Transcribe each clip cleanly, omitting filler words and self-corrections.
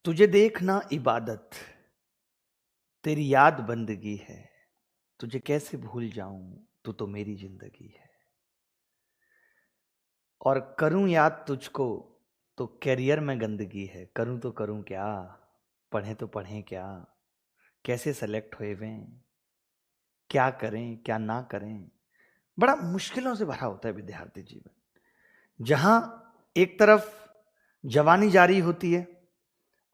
तुझे देखना इबादत, तेरी याद बंदगी है। तुझे कैसे भूल जाऊं, तू तो मेरी जिंदगी है। और करूं याद तुझको तो कैरियर में गंदगी है। करूं तो करूं क्या, पढ़ें तो पढ़ें क्या, कैसे सेलेक्ट हुए वे, क्या करें क्या ना करें। बड़ा मुश्किलों से भरा होता है विद्यार्थी जीवन, जहां एक तरफ जवानी जारी होती है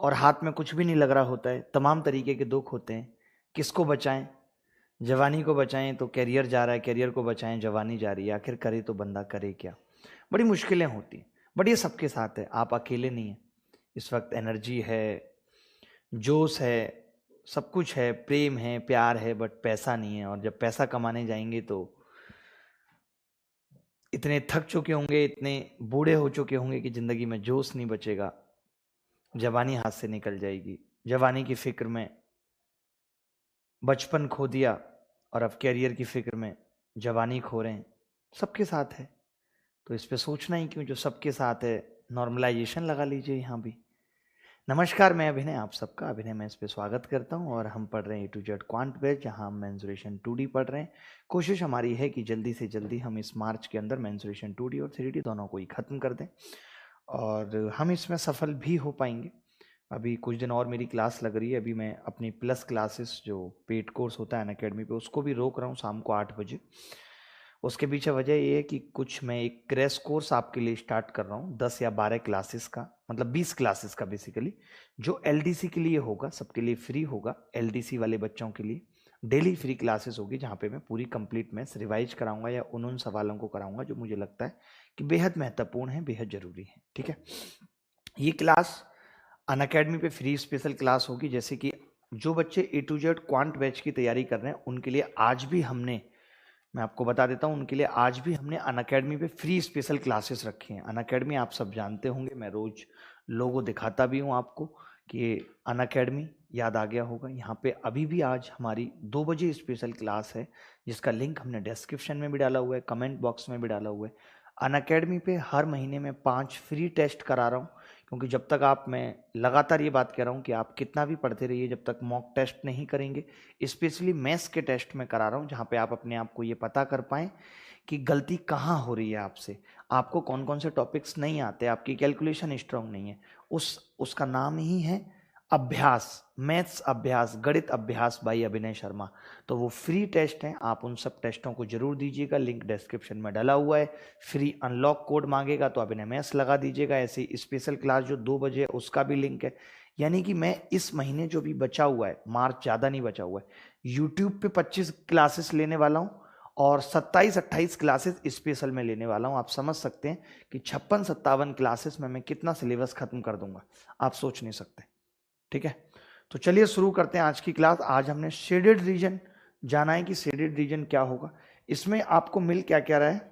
और हाथ में कुछ भी नहीं लग रहा होता है। तमाम तरीके के दुख होते हैं। किसको बचाएं? जवानी को बचाएं तो कैरियर जा रहा है, कैरियर को बचाएं जवानी जा रही है। आखिर करे तो बंदा करे क्या। बड़ी मुश्किलें होती हैं, बट ये सबके साथ है, आप अकेले नहीं हैं। इस वक्त एनर्जी है, जोश है, सब कुछ है, प्रेम है, प्यार है, बट पैसा नहीं है। और जब पैसा कमाने जाएंगे तो इतने थक चुके होंगे, इतने बूढ़े हो चुके होंगे कि जिंदगी में जोश नहीं बचेगा। जवानी हाथ से निकल जाएगी। जवानी की फिक्र में बचपन खो दिया और अब कैरियर की फिक्र में जवानी खो रहे हैं। सबके साथ है, तो इस पे सोचना ही क्यों। जो सबके साथ है, नॉर्मलाइजेशन लगा लीजिए यहाँ भी। नमस्कार, मैं अभिनय, आप सबका अभिनय में इस पे स्वागत करता हूँ। और हम पढ़ रहे हैं A to Z quant batch, जहाँ हम मेंसुरेशन 2D पढ़ रहे हैं। कोशिश हमारी है कि जल्दी से जल्दी हम इस मार्च के अंदर मेंसुरेशन 2D और 3D दोनों को ही खत्म कर दें, और हम इसमें सफल भी हो पाएंगे। अभी कुछ दिन और मेरी क्लास लग रही है। अभी मैं अपनी प्लस क्लासेस जो पेड कोर्स होता है अनअकैडमी पे, उसको भी रोक रहा हूँ शाम को 8 बजे। उसके पीछे वजह ये है कि कुछ मैं एक क्रैश कोर्स आपके लिए स्टार्ट कर रहा हूँ, 10 या 12 क्लासेस का, मतलब 20 क्लासेस का बेसिकली, जो एलडीसी के लिए होगा, सबके लिए फ्री होगा। एलडीसी वाले बच्चों के लिए डेली फ्री क्लासेस होगी, जहाँ पे मैं पूरी कंप्लीट मैथ्स रिवाइज कराऊंगा या उन सवालों को कराऊंगा जो मुझे लगता है कि बेहद महत्वपूर्ण है, बेहद जरूरी है। ठीक है, ये क्लास अनअकैडमी पे फ्री स्पेशल क्लास होगी। जैसे कि जो बच्चे A to Z quant batch की तैयारी कर रहे हैं, उनके लिए आज भी हमने, मैं आपको बता देता हूं, उनके लिए आज भी हमने अनअकैडमी पे फ्री स्पेशल क्लासेस रखी हैं। अनअकैडमी आप सब जानते होंगे, मैं रोज लोगो दिखाता भी हूं आपको कि अनअकैडमी याद आ गया होगा। यहाँ पे अभी भी आज हमारी 2 बजे स्पेशल क्लास है, जिसका लिंक हमने डिस्क्रिप्शन में भी डाला हुआ है, कमेंट बॉक्स में भी डाला हुआ है। अनअकैडमी पे हर महीने में 5 फ्री टेस्ट करा रहा हूँ, क्योंकि जब तक आप, मैं लगातार ये बात कह रहा हूँ कि आप कितना भी पढ़ते रहिए, जब तक मॉक टेस्ट नहीं करेंगे, स्पेशली मैथ्स के टेस्ट में करा रहा हूँ, जहाँ पे आप अपने आप को ये पता कर पाएँ कि गलती कहाँ हो रही है आपसे, आपको कौन कौन से टॉपिक्स नहीं आते, आपकी कैलकुलेशन स्ट्रांग नहीं है। उसका नाम ही है अभ्यास, मैथ्स अभ्यास, गणित अभ्यास बाई अभिनय शर्मा। तो वो फ्री टेस्ट हैं, आप उन सब टेस्टों को जरूर दीजिएगा, लिंक डिस्क्रिप्शन में डाला हुआ है। फ्री अनलॉक कोड मांगेगा तो अभिनय मैथ्स लगा दीजिएगा। ऐसी स्पेशल क्लास जो 2 बजे है, उसका भी लिंक है। यानी कि मैं इस महीने जो भी बचा हुआ है, मार्च ज़्यादा नहीं बचा हुआ है, यूट्यूब पे 25 क्लासेस लेने वाला हूँ और 27-28 क्लासेस स्पेशल में लेने वाला हूँ। आप समझ सकते हैं कि 56-57 क्लासेस में मैं कितना सिलेबस खत्म कर दूंगा, आप सोच नहीं सकते। ठीक है, तो चलिए शुरू करते हैं आज की क्लास। आज हमने शेडेड रीजन जाना है कि शेडेड रीजन क्या होगा, इसमें आपको मिल क्या क्या रहा है।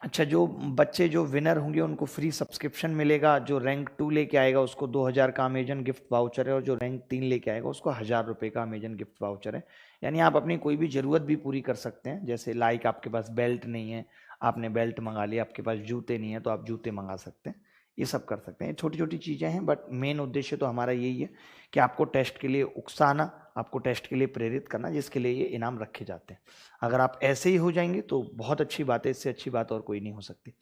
अच्छा, जो बच्चे जो विनर होंगे उनको फ्री सब्सक्रिप्शन मिलेगा। जो रैंक 2 लेके आएगा उसको 2000 का अमेजन गिफ्ट वाउचर है, और जो रैंक 3 लेके आएगा उसको 1000 रुपये का अमेजन गिफ्ट वाउचर है। यानी आप अपनी कोई भी जरूरत भी पूरी कर सकते हैं। जैसे लाइक आपके पास बेल्ट नहीं है, आपने बेल्ट मंगा लिया, आपके पास जूते नहीं है तो आप जूते मंगा सकते हैं, ये सब कर सकते हैं। छोटी छोटी चीज़ें हैं, बट मेन उद्देश्य तो हमारा यही है कि आपको टेस्ट के लिए उकसाना, आपको टेस्ट के लिए प्रेरित करना, जिसके लिए ये इनाम रखे जाते हैं। अगर आप ऐसे ही हो जाएंगे तो बहुत अच्छी बात है, इससे अच्छी बात और कोई नहीं हो सकती।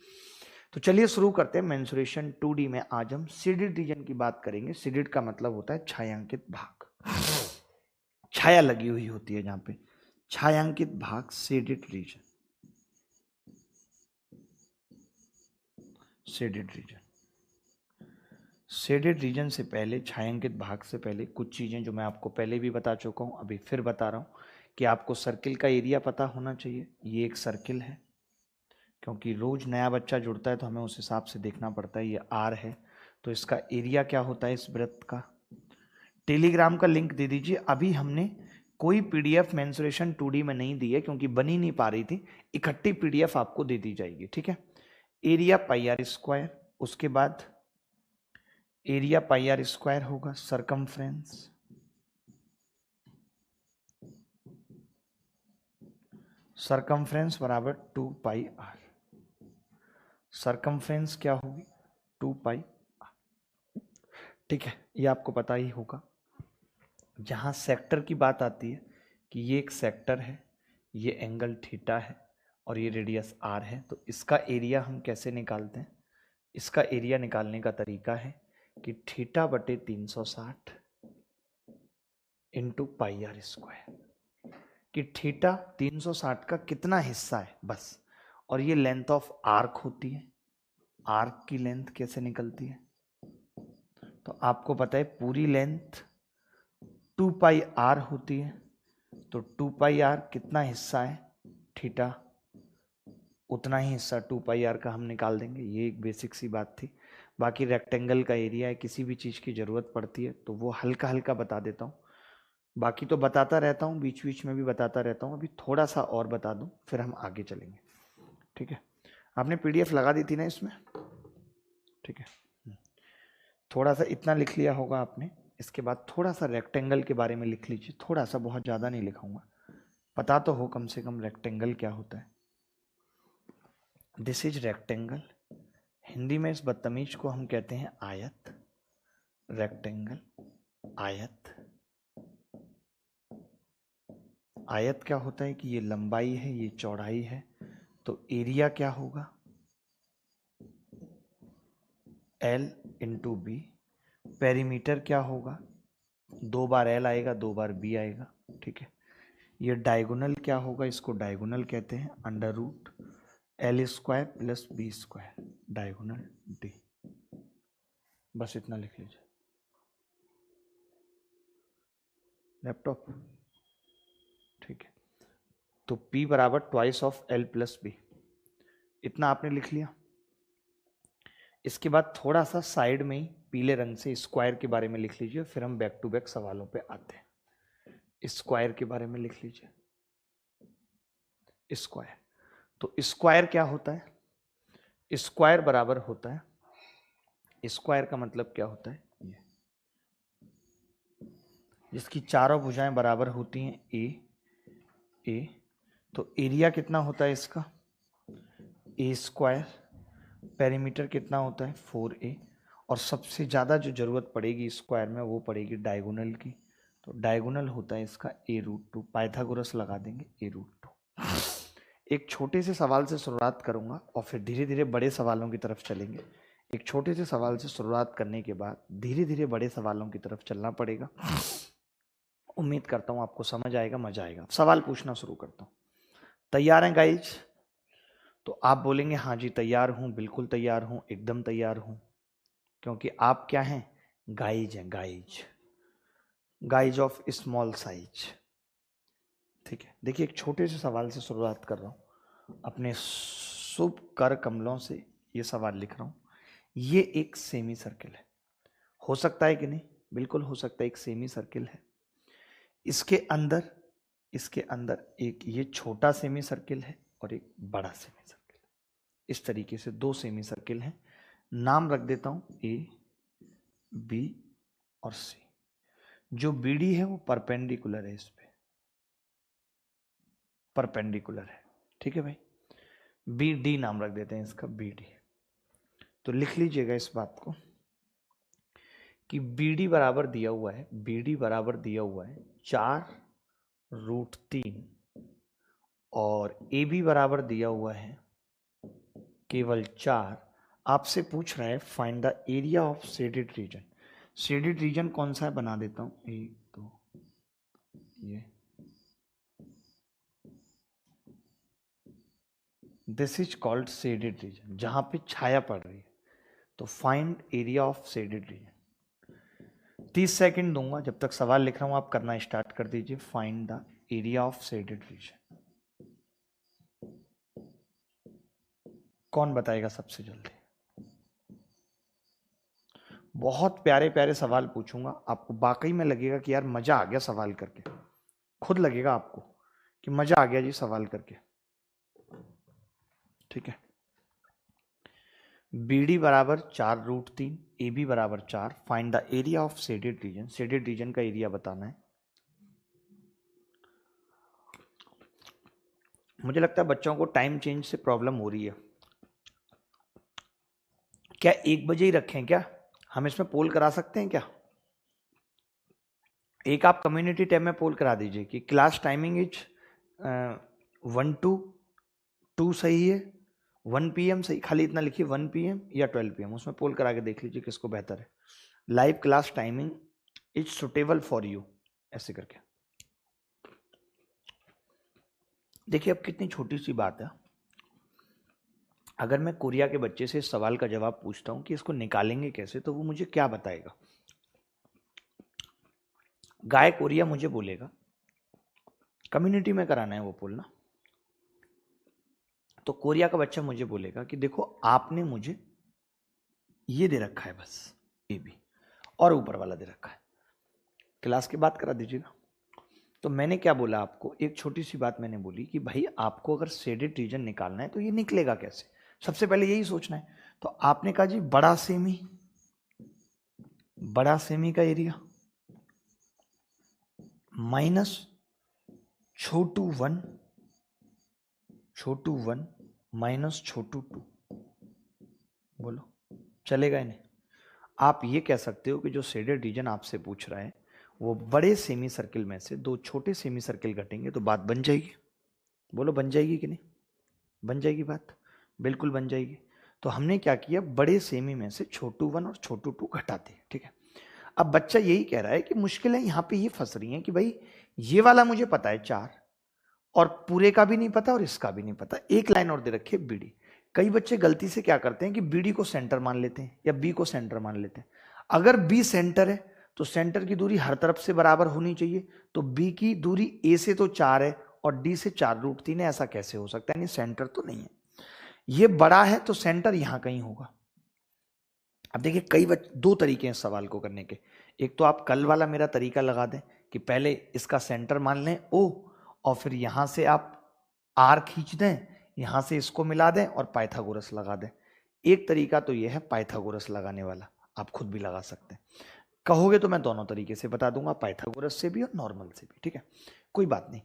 तो चलिए शुरू करते हैं। मेंसुरेशन 2D में आज हम सीडेड रीजन की बात करेंगे। सीडेड का मतलब होता है छायांकित भाग, छाया लगी हुई होती है जहां पे, छायांकित भाग shaded region. Shaded region, shaded region से पहले, छायांकित भाग से पहले कुछ चीज़ें जो मैं आपको पहले भी बता चुका हूँ, अभी फिर बता रहा हूँ कि आपको सर्किल का एरिया पता होना चाहिए। ये एक सर्किल है, क्योंकि रोज नया बच्चा जुड़ता है तो हमें उस हिसाब से देखना पड़ता है। ये आर है, तो इसका एरिया क्या होता है इस वृत्त का। टेलीग्राम का लिंक दे दीजिए। अभी हमने कोई पीडीएफ मेंसुरेशन 2D में नहीं दी है, क्योंकि बनी नहीं पा रही थी। इकट्ठी पीडीएफ आपको दे दी जाएगी। ठीक है, एरिया पाई आर स्क्वायर, उसके बाद एरिया पाई आर स्क्वायर होगा सरकमफ्रेंस, सरकमफ्रेंस बराबर 2 पाई आर। सरकमफ्रेंस क्या होगी, 2 पाई। ठीक है, ये आपको पता ही होगा। जहाँ सेक्टर की बात आती है कि ये एक सेक्टर है, ये एंगल थीटा है और ये रेडियस आर है, तो इसका एरिया हम कैसे निकालते हैं? इसका एरिया निकालने का तरीका है कि थीटा बटे 360 इंटू पाई आर स्क्वायर, कि थीटा 360 का कितना हिस्सा है बस, और ये लेंथ ऑफ आर्क होती है। आर्क की लेंथ कैसे निकलती है? तो आपको पता है पूरी लेंथ 2 पाई आर होती है, तो 2 पाई आर कितना हिस्सा है थीटा, उतना ही हिस्सा 2 पाई आर का हम निकाल देंगे। ये एक बेसिक सी बात थी। बाकी रेक्टेंगल का एरिया है, किसी भी चीज़ की ज़रूरत पड़ती है तो वो हल्का हल्का बता देता हूँ, बाकी तो बताता रहता हूँ, बीच बीच में भी बताता रहता हूँ। अभी थोड़ा सा और बता दूँ फिर हम आगे चलेंगे। ठीक है, आपने पीडीएफ लगा दी थी ना इसमें? ठीक है, थोड़ा सा इतना लिख लिया होगा आपने। इसके बाद थोड़ा सा रेक्टेंगल के बारे में लिख लीजिए, थोड़ा सा, बहुत ज़्यादा नहीं लिखाऊंगा, पता तो हो कम से कम रेक्टेंगल क्या होता है। This is rectangle. हिंदी में इस बदतमीज को हम कहते हैं आयत। रेक्टेंगल, आयत। आयत क्या होता है कि ये लंबाई है, ये चौड़ाई है, तो एरिया क्या होगा? L into B. पेरीमीटर क्या होगा? 2 बार L आएगा, 2 बार B आएगा। ठीक है, ये डायगोनल क्या होगा? इसको डायगोनल कहते हैं, under root L square plus B square, diagonal D। बस इतना लिख लीजिए। लैपटॉप, ठीक है, तो P बराबर twice of L plus B, इतना आपने लिख लिया। इसके बाद थोड़ा सा साइड में ही पीले रंग से स्क्वायर के बारे में लिख लीजिए, फिर हम बैक टू बैक सवालों पे आते हैं। स्क्वायर के बारे में लिख लीजिए। स्क्वायर, तो स्क्वायर क्या होता है? स्क्वायर बराबर होता है, स्क्वायर का मतलब क्या होता है? ये जिसकी चारों भुजाएं बराबर होती हैं, ए, तो एरिया कितना होता है इसका? ए स्क्वायर। पेरीमीटर कितना होता है? 4a। और सबसे ज़्यादा जो जरूरत पड़ेगी स्क्वायर में वो पड़ेगी डायगोनल की, तो डायगोनल होता है इसका a√2। पाइथागोरस लगा देंगे, a√2। एक छोटे से सवाल से शुरुआत करूंगा और फिर धीरे धीरे बड़े सवालों की तरफ चलेंगे। एक छोटे से सवाल से शुरुआत करने के बाद धीरे धीरे बड़े सवालों की तरफ चलना पड़ेगा। उम्मीद करता हूँ आपको समझ आएगा, मजा आएगा। सवाल पूछना शुरू करता हूँ। तैयार हैं गाइज? तो आप बोलेंगे हाँ जी तैयार हूँ, बिल्कुल तैयार हूँ, एकदम तैयार हूँ, क्योंकि आप क्या हैं? गाइज हैं, guys, guys of small size. ठीक है, देखिए एक छोटे से सवाल से शुरुआत कर रहा हूँ, अपने शुभ कर कमलों से ये सवाल लिख रहा हूँ। ये एक सेमी सर्किल है, हो सकता है कि नहीं? बिल्कुल हो सकता है, एक सेमी सर्किल है। इसके अंदर एक ये छोटा सेमी सर्किल है और एक बड़ा सेमी सर्किल है। इस तरीके से 2 सेमी सर्किल हैं। नाम रख देता हूं ए, बी और सी। जो बीडी है वो परपेंडिकुलर है, इस पे परपेंडिकुलर है। ठीक है भाई, बी डी नाम रख देते हैं इसका, बी डी। तो लिख लीजिएगा इस बात को कि बीडी बराबर दिया हुआ है, बीडी बराबर दिया हुआ है 4√3 और ए बी बराबर दिया हुआ है केवल 4। आपसे पूछ रहा है find the area of shaded region. Shaded reason कौन सा है? बना देता हूं, 1 2, ये this is called shaded region, जहां पे छाया पड़ रही है। तो find area of shaded region. 30 second दूंगा, जब तक सवाल लिख रहा हूं आप करना स्टार्ट कर दीजिए। Find the area of shaded region. कौन बताएगा सबसे जल्दी? बहुत प्यारे प्यारे सवाल पूछूंगा, आपको वाकई में लगेगा कि यार मजा आ गया सवाल करके, खुद लगेगा आपको कि मजा आ गया जी सवाल करके। ठीक है, BD बराबर 4√3, AB बराबर 4। Find the area of shaded region. Shaded reason का एरिया बताना है। मुझे लगता है बच्चों को टाइम चेंज से प्रॉब्लम हो रही है। क्या 1 बजे ही रखें क्या? हम इसमें पोल करा सकते हैं क्या? एक आप कम्युनिटी टैब में पोल करा दीजिए कि क्लास टाइमिंग इज 1 to 2 सही है, 1 PM सही, खाली इतना लिखिए 1 PM या 12 PM, उसमें पोल करा के देख लीजिए किसको बेहतर है। Live class timing is suitable for you, ऐसे करके। देखिए अब कितनी छोटी सी बात है, अगर मैं कोरिया के बच्चे से इस सवाल का जवाब पूछता हूं कि इसको निकालेंगे कैसे, तो वो मुझे क्या बताएगा? गाय कोरिया मुझे बोलेगा, कम्युनिटी में कराना है वो पोल ना, तो कोरिया का बच्चा मुझे बोलेगा कि देखो आपने मुझे ये दे रखा है बस ए बी, और ऊपर वाला दे रखा है, क्लास की बात करा दीजिएगा। तो मैंने क्या बोला आपको, एक छोटी सी बात मैंने बोली कि भाई आपको अगर शेडेड रीजन निकालना है तो ये निकलेगा कैसे, सबसे पहले यही सोचना है। तो आपने कहा जी बड़ा सेमी का एरिया माइनस छोटू वन माइनस छोटू 2, बोलो चलेगा इन्हें? आप ये कह सकते हो कि जो शेडेड रीजन आपसे पूछ रहा है वो बड़े सेमी सर्किल में से 2 छोटे सेमी सर्किल घटेंगे तो बात बन जाएगी। बोलो बन जाएगी कि नहीं? बन जाएगी बात, बिल्कुल बन जाएगी। तो हमने क्या किया, बड़े सेमी में से छोटू 1 और छोटू 2 घटाते हैं, ठीक है। अब बच्चा यही कह रहा है कि मुश्किल है यहाँ पे ये फंस रही है कि भाई ये वाला मुझे पता है 4, और पूरे का भी नहीं पता और इसका भी नहीं पता, एक लाइन और दे रखी है बीडी। कई बच्चे गलती से क्या करते हैं कि बीडी को सेंटर मान लेते हैं या बी को सेंटर मान लेते हैं। अगर बी सेंटर है तो सेंटर की दूरी हर तरफ से बराबर होनी चाहिए, तो बी की दूरी ए से तो 4 है और डी से 4√3 है, ऐसा कैसे हो सकता है? यानी सेंटर तो नहीं है। ये बड़ा है तो सेंटर यहां कहीं होगा। अब देखिए कई 2 तरीके हैं सवाल को करने के। एक तो आप कल वाला मेरा तरीका लगा दें कि पहले इसका सेंटर मान लें ओ, और फिर यहां से आप आर खींच दें, यहां से इसको मिला दें और पाइथागोरस लगा दें। एक तरीका तो यह है पाइथागोरस लगाने वाला, आप खुद भी लगा सकते हैं। कहोगे तो मैं दोनों तरीके से बता दूंगा, पाइथागोरस से भी और नॉर्मल से भी, ठीक है, कोई बात नहीं।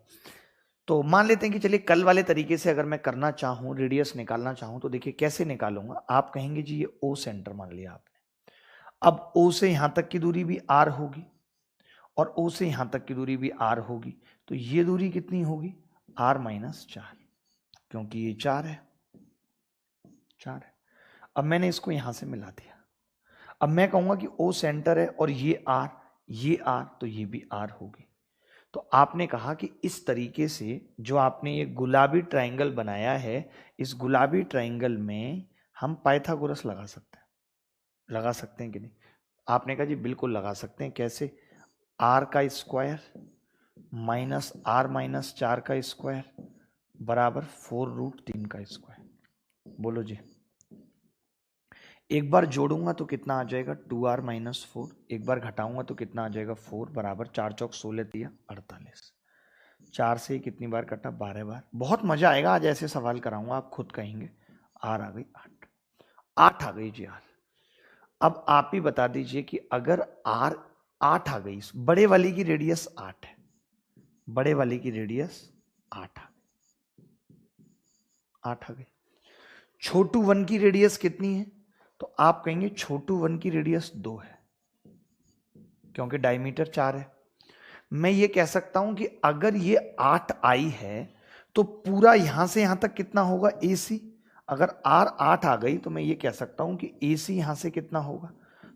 तो मान लेते हैं कि चलिए कल वाले तरीके से अगर मैं करना चाहूं, रेडियस निकालना चाहूं, तो देखिए कैसे निकालूंगा। आप कहेंगे जी ये ओ सेंटर मान लिया आपने, अब ओ से यहां तक की दूरी भी आर होगी और ओ से यहां तक की दूरी भी आर होगी, तो ये दूरी कितनी होगी? R-4, क्योंकि ये 4 है। अब मैंने इसको यहां से मिला दिया। अब मैं कहूंगा कि ओ सेंटर है और ये आर, तो ये भी आर होगी। तो आपने कहा कि इस तरीके से जो आपने ये गुलाबी ट्रायंगल बनाया है, इस गुलाबी ट्रायंगल में हम पाइथागोरस लगा सकते हैं कि नहीं? आपने कहा जी बिल्कुल लगा सकते हैं। कैसे? आर का स्क्वायर माइनस आर माइनस 4 का स्क्वायर बराबर 4√3 का स्क्वायर। बोलो जी, एक बार जोड़ूंगा तो कितना आ जाएगा? 2r minus 4। एक बार घटाऊंगा तो कितना आ जाएगा? 4 बराबर 4 चौक 16 दिया 48। 4 से कितनी बार कटा? 12 बार। बहुत मजा आएगा आज ऐसे सवाल कराऊंगा, आप खुद कहेंगे। आर आ गई 8 आ गई जी आर। अब आप ही बता दीजिए कि अगर आर 8 आ गई, बड़े वाली की रेडियस 8 है, बड़े वाली की रेडियस 8 आ गई। छोटू 1 की रेडियस कितनी है? तो आप कहेंगे छोटू 1 की रेडियस 2 है, क्योंकि डायमीटर 4 है। मैं ये कह सकता हूं कि अगर ये 8 आई है तो पूरा यहां से यहां तक कितना होगा? AC। अगर R 8 आ गई तो मैं ये कह सकता हूं कि AC यहां से कितना होगा?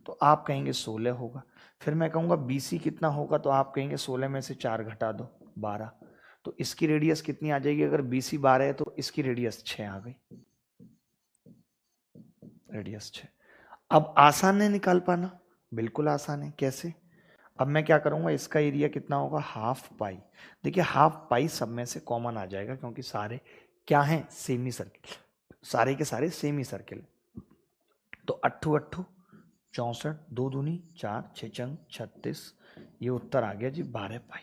तो आप कहेंगे 16 होगा। फिर मैं कहूंगा BC कितना होगा? तो आप कहेंगे 16 में से 4 घटा दो 12। तो इसकी रेडियस कितनी आ जाएगी? अगर BC 12 है तो इसकी रेडियस 6 आ गई, रेडियस 6। अब आसान है निकाल पाना? बिल्कुल आसान है। कैसे? अब मैं क्या करूंगा, इसका एरिया कितना होगा? हाफ पाई। देखिए हाफ पाई सब में से कॉमन आ जाएगा, क्योंकि सारे क्या हैं? सेमी सर्किल, सारे के सारे सेमी सर्किल। तो 8 8 64, 2 दूनी 4, 6 चंग 36, ये उत्तर आ गया जी 12 पाई।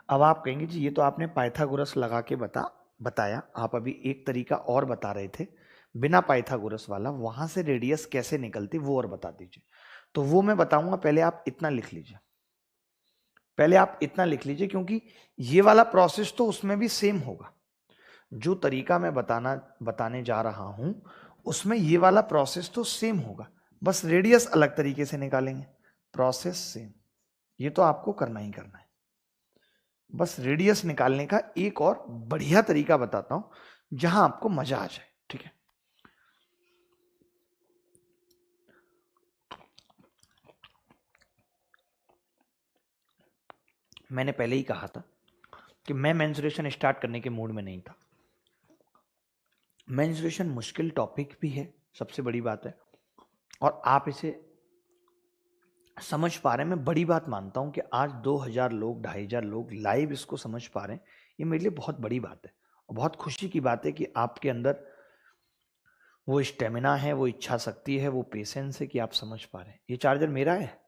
अब आप कहेंगे जी ये तो आपने पाइथागोरस लगा के बताया, आप अभी एक तरीका और बता रहे थे बिना पाइथागोरस वाला, वहां से रेडियस कैसे निकलती वो और बता दीजिए। तो वो मैं बताऊंगा, पहले आप इतना लिख लीजिए, क्योंकि ये वाला प्रोसेस तो उसमें भी सेम होगा। जो तरीका मैं बताने जा रहा हूं उसमें ये वाला प्रोसेस तो सेम होगा। बस रेडियस अलग तरीके से निकालेंगे, प्रोसेस सेम। ये तो आपको करना ही करना है। बस रेडियस निकालने का एक और बढ़िया तरीका बताता हूं जहां आपको मजा आ जाए, ठीक है। मैंने पहले ही कहा था कि मैं मेंस्ट्रुएशन स्टार्ट करने के मूड में नहीं था। मेंस्ट्रुएशन मुश्किल टॉपिक भी है, सबसे बड़ी बात है, और आप इसे समझ पा रहे हैं। मैं बड़ी बात मानता हूं कि आज 2000 लोग, 2500 लोग लाइव इसको समझ पा रहे हैं। ये मेरे लिए बहुत बड़ी बात है और बहुत खुशी की बात है कि आपके अंदर वो स्टेमिना है, वो इच्छा शक्ति है, वो पेशेंस है कि आप समझ पा रहे हैं। ये चार्जर मेरा है,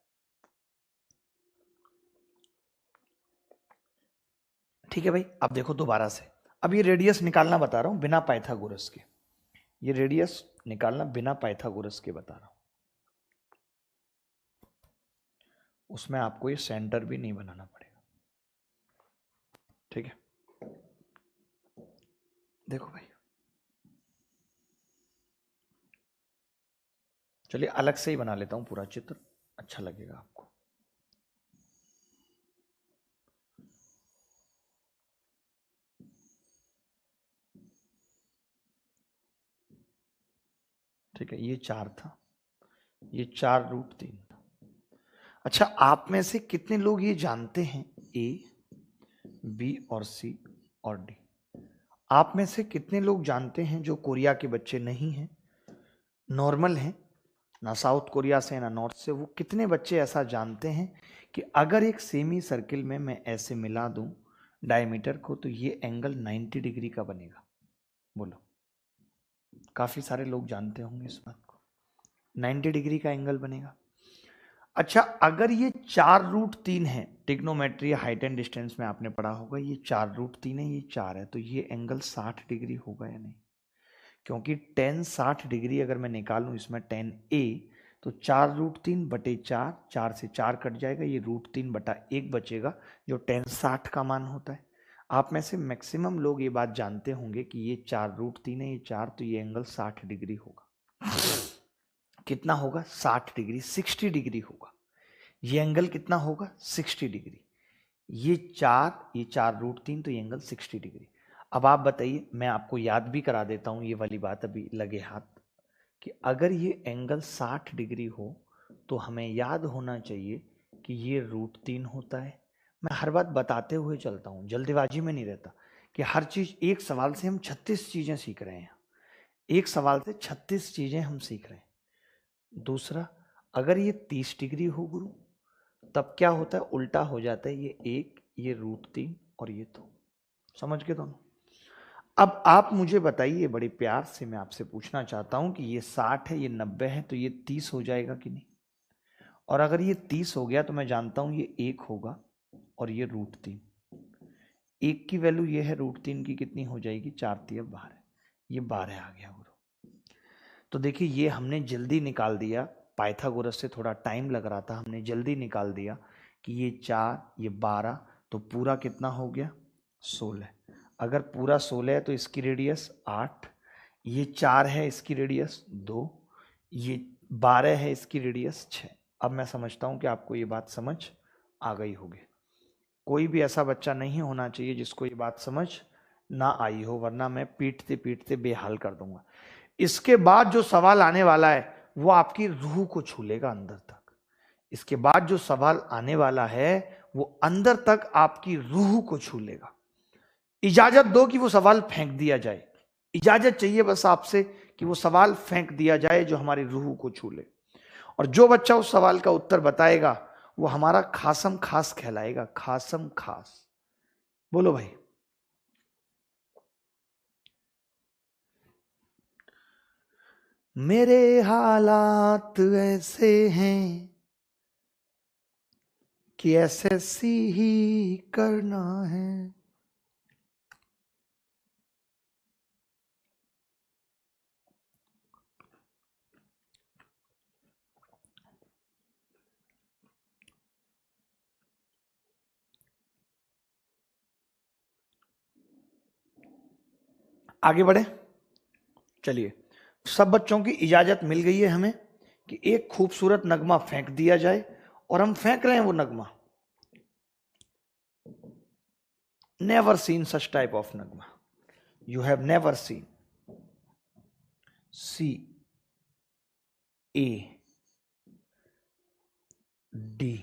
ठीक है भाई। अब देखो दोबारा से, अब ये रेडियस निकालना बता रहा हूं बिना पाइथागोरस के। ये रेडियस निकालना बिना पाइथागोरस के बता रहा हूं। उसमें आपको ये सेंटर भी नहीं बनाना पड़ेगा, ठीक है। देखो भाई, चलिए अलग से ही बना लेता हूं पूरा चित्र, अच्छा लगेगा आपको। ठीक है, ये 4 था, ये 4√3 था। अच्छा, आप में से कितने लोग ये जानते हैं ए, बी और सी और डी? आप में से कितने लोग जानते हैं, जो कोरिया के बच्चे नहीं हैं, नॉर्मल हैं, ना साउथ कोरिया से ना नॉर्थ से, वो कितने बच्चे ऐसा जानते हैं कि अगर एक सेमी सर्किल में मैं ऐसे मिला दूं डायमीटर को तो ये एंगल 90 डिग्री का बनेगा? बोलो। काफी सारे लोग जानते होंगे इस बात को, 90 डिग्री का एंगल बनेगा। अच्छा, अगर ये 4√3 है, टिग्नोमेट्री हाइट एंड डिस्टेंस में आपने पढ़ा होगा, ये 4√3 है, ये 4 है, तो ये एंगल 60 डिग्री होगा या नहीं? क्योंकि tan 60 डिग्री अगर मैं निकालूं इसमें tan A, तो 4√3/4, 4 से 4 कट जाएगा, ये √3/1 बचेगा, जो tan 60 का मान होता है। आप में से मैक्सिमम लोग ये बात जानते होंगे कि ये 4√3 है, ये 4, तो ये एंगल 60 डिग्री होगा। कितना होगा? 60 डिग्री, 60 डिग्री होगा। ये एंगल कितना होगा? 60 डिग्री। ये 4, ये 4√3, तो ये एंगल 60 डिग्री। अब आप बताइए, मैं आपको याद भी करा देता हूं ये वाली बात अभी लगे हाथ, कि अगर ये एंगल 60 डिग्री हो तो हमें याद होना चाहिए कि ये √3 होता है। मैं हर बात बताते हुए चलता हूं, जल्दबाजी में नहीं रहता कि हर चीज, एक सवाल से हम 36 चीजें सीख रहे हैं। एक सवाल से 36 चीजें हम सीख रहे हैं। दूसरा, अगर ये 30 डिग्री हो गुरु, तब क्या होता है? उल्टा हो जाता है, ये 1, ये √3 और ये 2। समझ गए दोनों? अब आप मुझे बताइए, बड़े प्यार से मैं आपसे पूछना चाहता हूं कि ये 60 है, ये 90 है, तो ये 30 हो जाएगा कि नहीं? और अगर ये 30 हो गया तो मैं जानता हूं ये 1 होगा और ये √3। 1 की वैल्यू ये है, √3 की कितनी हो जाएगी? 4 × 12, ये 12 आ गया गुरु। तो देखिए, ये हमने जल्दी निकाल दिया, पाइथागोरस से थोड़ा टाइम लग रहा था, हमने जल्दी निकाल दिया कि ये 4, ये 12, तो पूरा कितना हो गया? 16। अगर पूरा 16 है तो इसकी रेडियस 8, ये 4 है, इसकी रेडियस 2, ये 12 है, इसकी रेडियस 6। अब मैं समझता हूं कि आपको ये बात समझ आ गई होगी। कोई भी ऐसा बच्चा नहीं होना चाहिए जिसको ये बात समझ ना आई हो, वरना मैं पीटते पीटते बेहाल कर दूंगा। इसके बाद जो सवाल आने वाला है वो आपकी रूह को छू लेगा अंदर तक। इसके बाद जो सवाल आने वाला है वो अंदर तक आपकी रूह को छू लेगा। इजाजत दो कि वो सवाल फेंक दिया जाए। इजाजत चाहिए बस आपसे कि वो सवाल फेंक दिया जाए जो हमारी रूह को छू ले। और जो बच्चा उस सवाल का उत्तर बताएगा वो हमारा खासम खास कहलाएगा। खासम खास, बोलो भाई। मेरे हालात ऐसे हैं कि एसएससी ही करना है। आगे बढ़े, चलिए। सब बच्चों की इजाजत मिल गई है हमें कि एक खूबसूरत नगमा फेंक दिया जाए और हम फेंक रहे हैं वो नगमा। Never seen such type of नगमा, you have never seen. C A D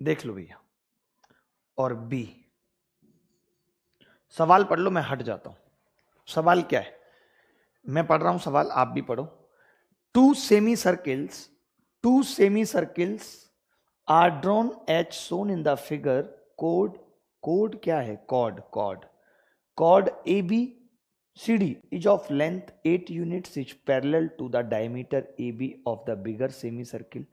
देख लो भैया, और B। सवाल पढ़ लो, मैं हट जाता हूं। सवाल क्या है, मैं पढ़ रहा हूं सवाल, आप भी पढ़ो। Two semi circles are drawn as shown in the figure. कोड क्या है, chord A B C D is of length 8 units is parallel to the diameter A B of the bigger semi circle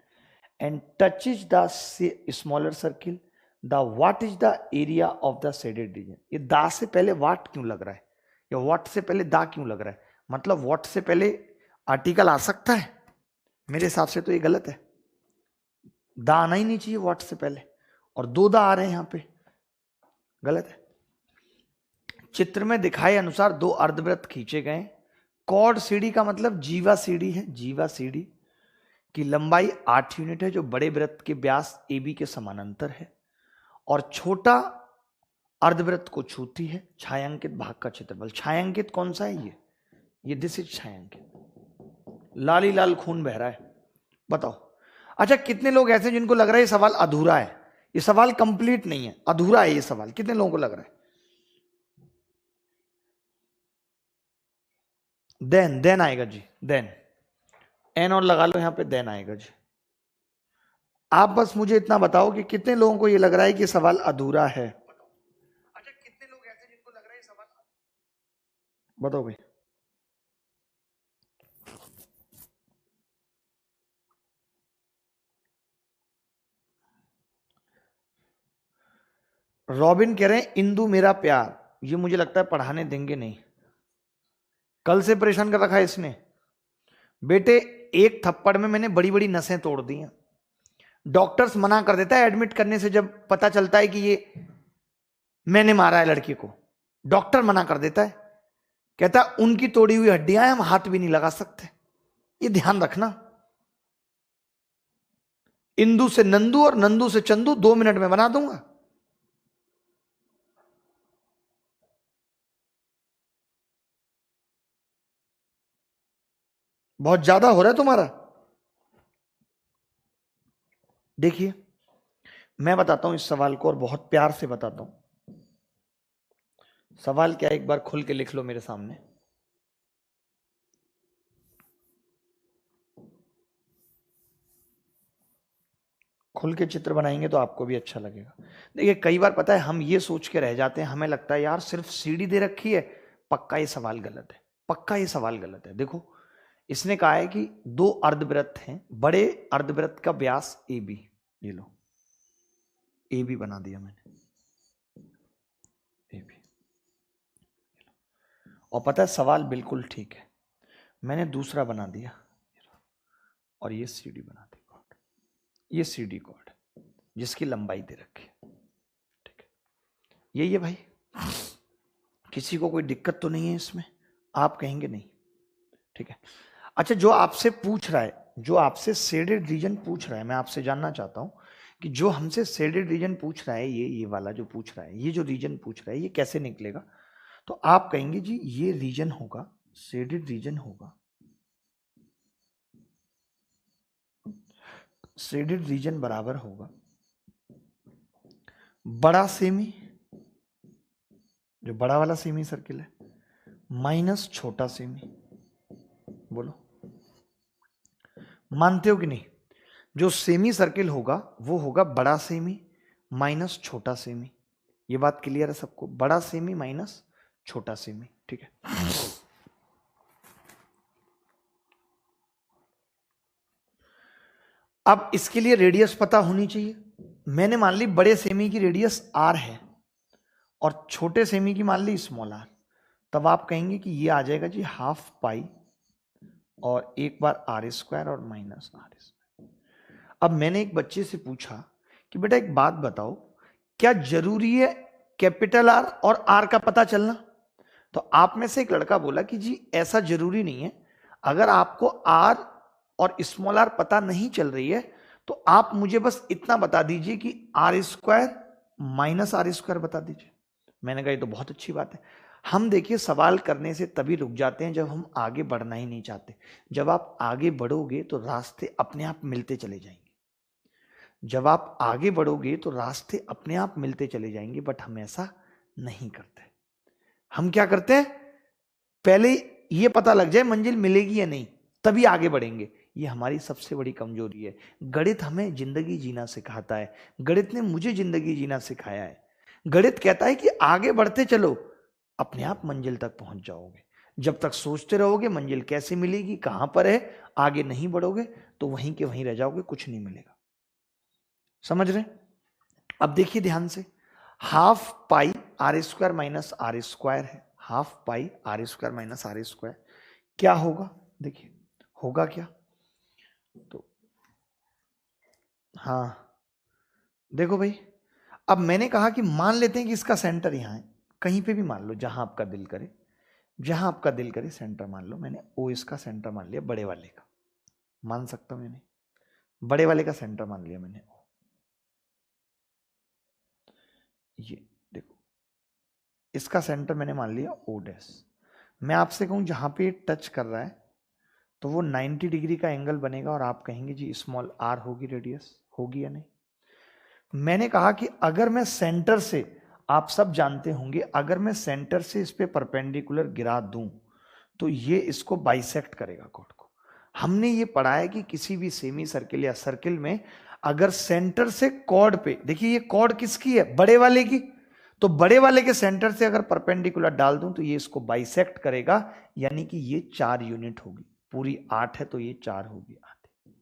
and touches the smaller circle. The what is the area of the shaded region. ये दा से पहले वाट क्यों लग रहा है, या what से पहले दा क्यों लग रहा है? मतलब व्हाट से पहले आर्टिकल आ सकता है, मेरे हिसाब से तो ये गलत है। दा आना ही नहीं चाहिए व्हाट से पहले, और दो दा आ रहे हैं यहां पे, गलत है। चित्र में दिखाए अनुसार दो अर्धवृत्त खींचे गए। कॉर्ड सीडी का मतलब जीवा सीडी है, जीवा सीडी की लंबाई 8 यूनिट है, जो बड़े वृत्त के व्यास ए बी के समानांतर है और छोटा अर्धवृत्त को छूती है। छायांकित भाग का क्षेत्रफल, छायांकित कौन सा है, ये दिस इज छायांकित। लाली लाल खून बह रहा है, बताओ। अच्छा, कितने लोग ऐसे जिनको लग रहा है ये सवाल अधूरा है, ये सवाल कंप्लीट नहीं है, अधूरा है ये सवाल? कितने लोगों को लग रहा है? देन आएगा जी, देन एन और लगा लो यहां पे, देन आएगा जी। आप बस मुझे इतना बताओ कि कितने लोगों को ये लग रहा है कि सवाल अधूरा है। अच्छा, कितने लोग ऐसे जिनको लग रहा है सवाल, बताओ भाई। रॉबिन कह रहे हैं इंदु मेरा प्यार, ये मुझे लगता है पढ़ाने देंगे नहीं, कल से परेशान कर रखा है इसने। बेटे एक थप्पड़ में मैंने बड़ी बड़ी नसें तोड़ दी हैं। डॉक्टर्स मना कर देता है एडमिट करने से, जब पता चलता है कि ये मैंने मारा है लड़की को, डॉक्टर मना कर देता है, कहता है उनकी तोड़ी हुई हड्डियां हम हाथ भी नहीं लगा सकते। ये ध्यान रखना। इंदु से नंदू और नंदू से चंदू 2 मिनट में बना दूंगा। बहुत ज्यादा हो रहा है तुम्हारा। देखिए मैं बताता हूं इस सवाल को, और बहुत प्यार से बताता हूं। सवाल क्या है, एक बार खुल के लिख लो मेरे सामने। खुल के चित्र बनाएंगे तो आपको भी अच्छा लगेगा। देखिए कई बार पता है हम ये सोच के रह जाते हैं, हमें लगता है यार सिर्फ सीडी दे रखी है, पक्का ये सवाल गलत है, पक्का ये सवाल गलत है। देखो इसने कहा है कि 2 अर्धवृत्त हैं, बड़े अर्धवृत्त का व्यास ए बी, ये लो ए बी बना दिया मैंने, ए बी। और पता है सवाल बिल्कुल ठीक है, मैंने दूसरा बना दिया और ये सीडी बना दी कॉर्ड, ये सीडी कॉर्ड जिसकी लंबाई दे रखी है, ठीक है। यही है भाई, किसी को कोई दिक्कत तो नहीं है इसमें? आप कहेंगे नहीं, ठीक है। अच्छा, जो आपसे पूछ रहा है, जो आपसे शेडेड रीजन पूछ रहा है, मैं आपसे जानना चाहता हूं कि जो हमसे शेडेड रीजन पूछ रहा है, ये वाला जो पूछ रहा है, ये जो रीजन पूछ रहा है, ये कैसे निकलेगा? तो आप कहेंगे जी ये रीजन होगा, शेडेड रीजन होगा, शेडेड रीजन बराबर होगा बड़ा सेमी, जो बड़ा वाला सेमी सर्किल है, माइनस छोटा सेमी। बोलो मानते हो कि नहीं? जो सेमी सर्किल होगा वो होगा बड़ा सेमी माइनस छोटा सेमी। ये बात क्लियर है सबको? बड़ा सेमी माइनस छोटा सेमी, ठीक है। अब इसके लिए रेडियस पता होनी चाहिए। मैंने मान ली बड़े सेमी की रेडियस आर है और छोटे सेमी की मान ली स्मॉल आर, तब आप कहेंगे कि ये आ जाएगा जी हाफ पाई और एक बार आर स्क्वायर और माइनस आर स्क्वायर। अब मैंने एक बच्चे से पूछा कि बेटा एक बात बताओ, क्या जरूरी है कैपिटल आर और आर का पता चलना? तो आप में से एक लड़का बोला कि जी ऐसा जरूरी नहीं है, अगर आपको आर और स्मॉल आर पता नहीं चल रही है तो आप मुझे बस इतना बता दीजिए कि R square minus are square बता दीजिए। मैंने कहा ये तो बहुत अच्छी बात है। हम देखिए सवाल करने से तभी रुक जाते हैं जब हम आगे बढ़ना ही नहीं चाहते। जब आप आगे बढ़ोगे तो रास्ते अपने आप मिलते चले जाएंगे। जब आप आगे बढ़ोगे तो रास्ते अपने आप मिलते चले जाएंगे, बट हम ऐसा नहीं करते। हम क्या करते हैं, पहले ये पता लग जाए मंजिल मिलेगी या नहीं तभी आगे बढ़ेंगे। ये हमारी सबसे बड़ी कमजोरी है। गणित हमें जिंदगी जीना सिखाता है। गणित ने मुझे जिंदगी जीना सिखाया है। गणित कहता है कि आगे बढ़ते चलो, अपने आप मंजिल तक पहुंच जाओगे। जब तक सोचते रहोगे मंजिल कैसे मिलेगी, कहां पर है, आगे नहीं बढ़ोगे तो वहीं के वहीं रह जाओगे, कुछ नहीं मिलेगा। समझ रहे? अब देखिए ध्यान से, half pi r square minus are square है। Half pi r square minus are square क्या होगा, देखिए होगा क्या। तो हाँ देखो भाई, अब मैंने कहा कि मान लेते हैं कि इसका सेंटर यहां है, कहीं पे भी मान लो जहां आपका दिल करे, जहां आपका दिल करे सेंटर मान लो। मैंने ओ इसका सेंटर मान लिया, बड़े वाले का मान सकता हूं मैंने, बड़े वाले का सेंटर मान लिया मैंने। ये देखो इसका सेंटर मैंने मान लिया ओ डैश। मैं आपसे कहूं जहां पे टच कर रहा है तो वो 90 डिग्री का एंगल बनेगा और आप कहेंगे जी स्मॉल आर होगी रेडियस, होगी या नहीं। मैंने कहा कि अगर मैं सेंटर से, आप सब जानते होंगे, अगर मैं सेंटर से इस पे परपेंडिकुलर गिरा दूं तो ये इसको बाइसेक्ट करेगा कॉर्ड को। हमने ये पढ़ा है कि किसी भी सेमी सर्किल या सर्किल में अगर सेंटर से कॉर्ड पे, देखिए ये कॉर्ड किसकी है, बड़े वाले की, तो बड़े वाले के सेंटर से अगर परपेंडिकुलर डाल दूं तो ये इसको बाइसेक्ट करेगा, यानी कि ये 4 यूनिट होगी। पूरी 8 है तो ये 4 होगी आधे।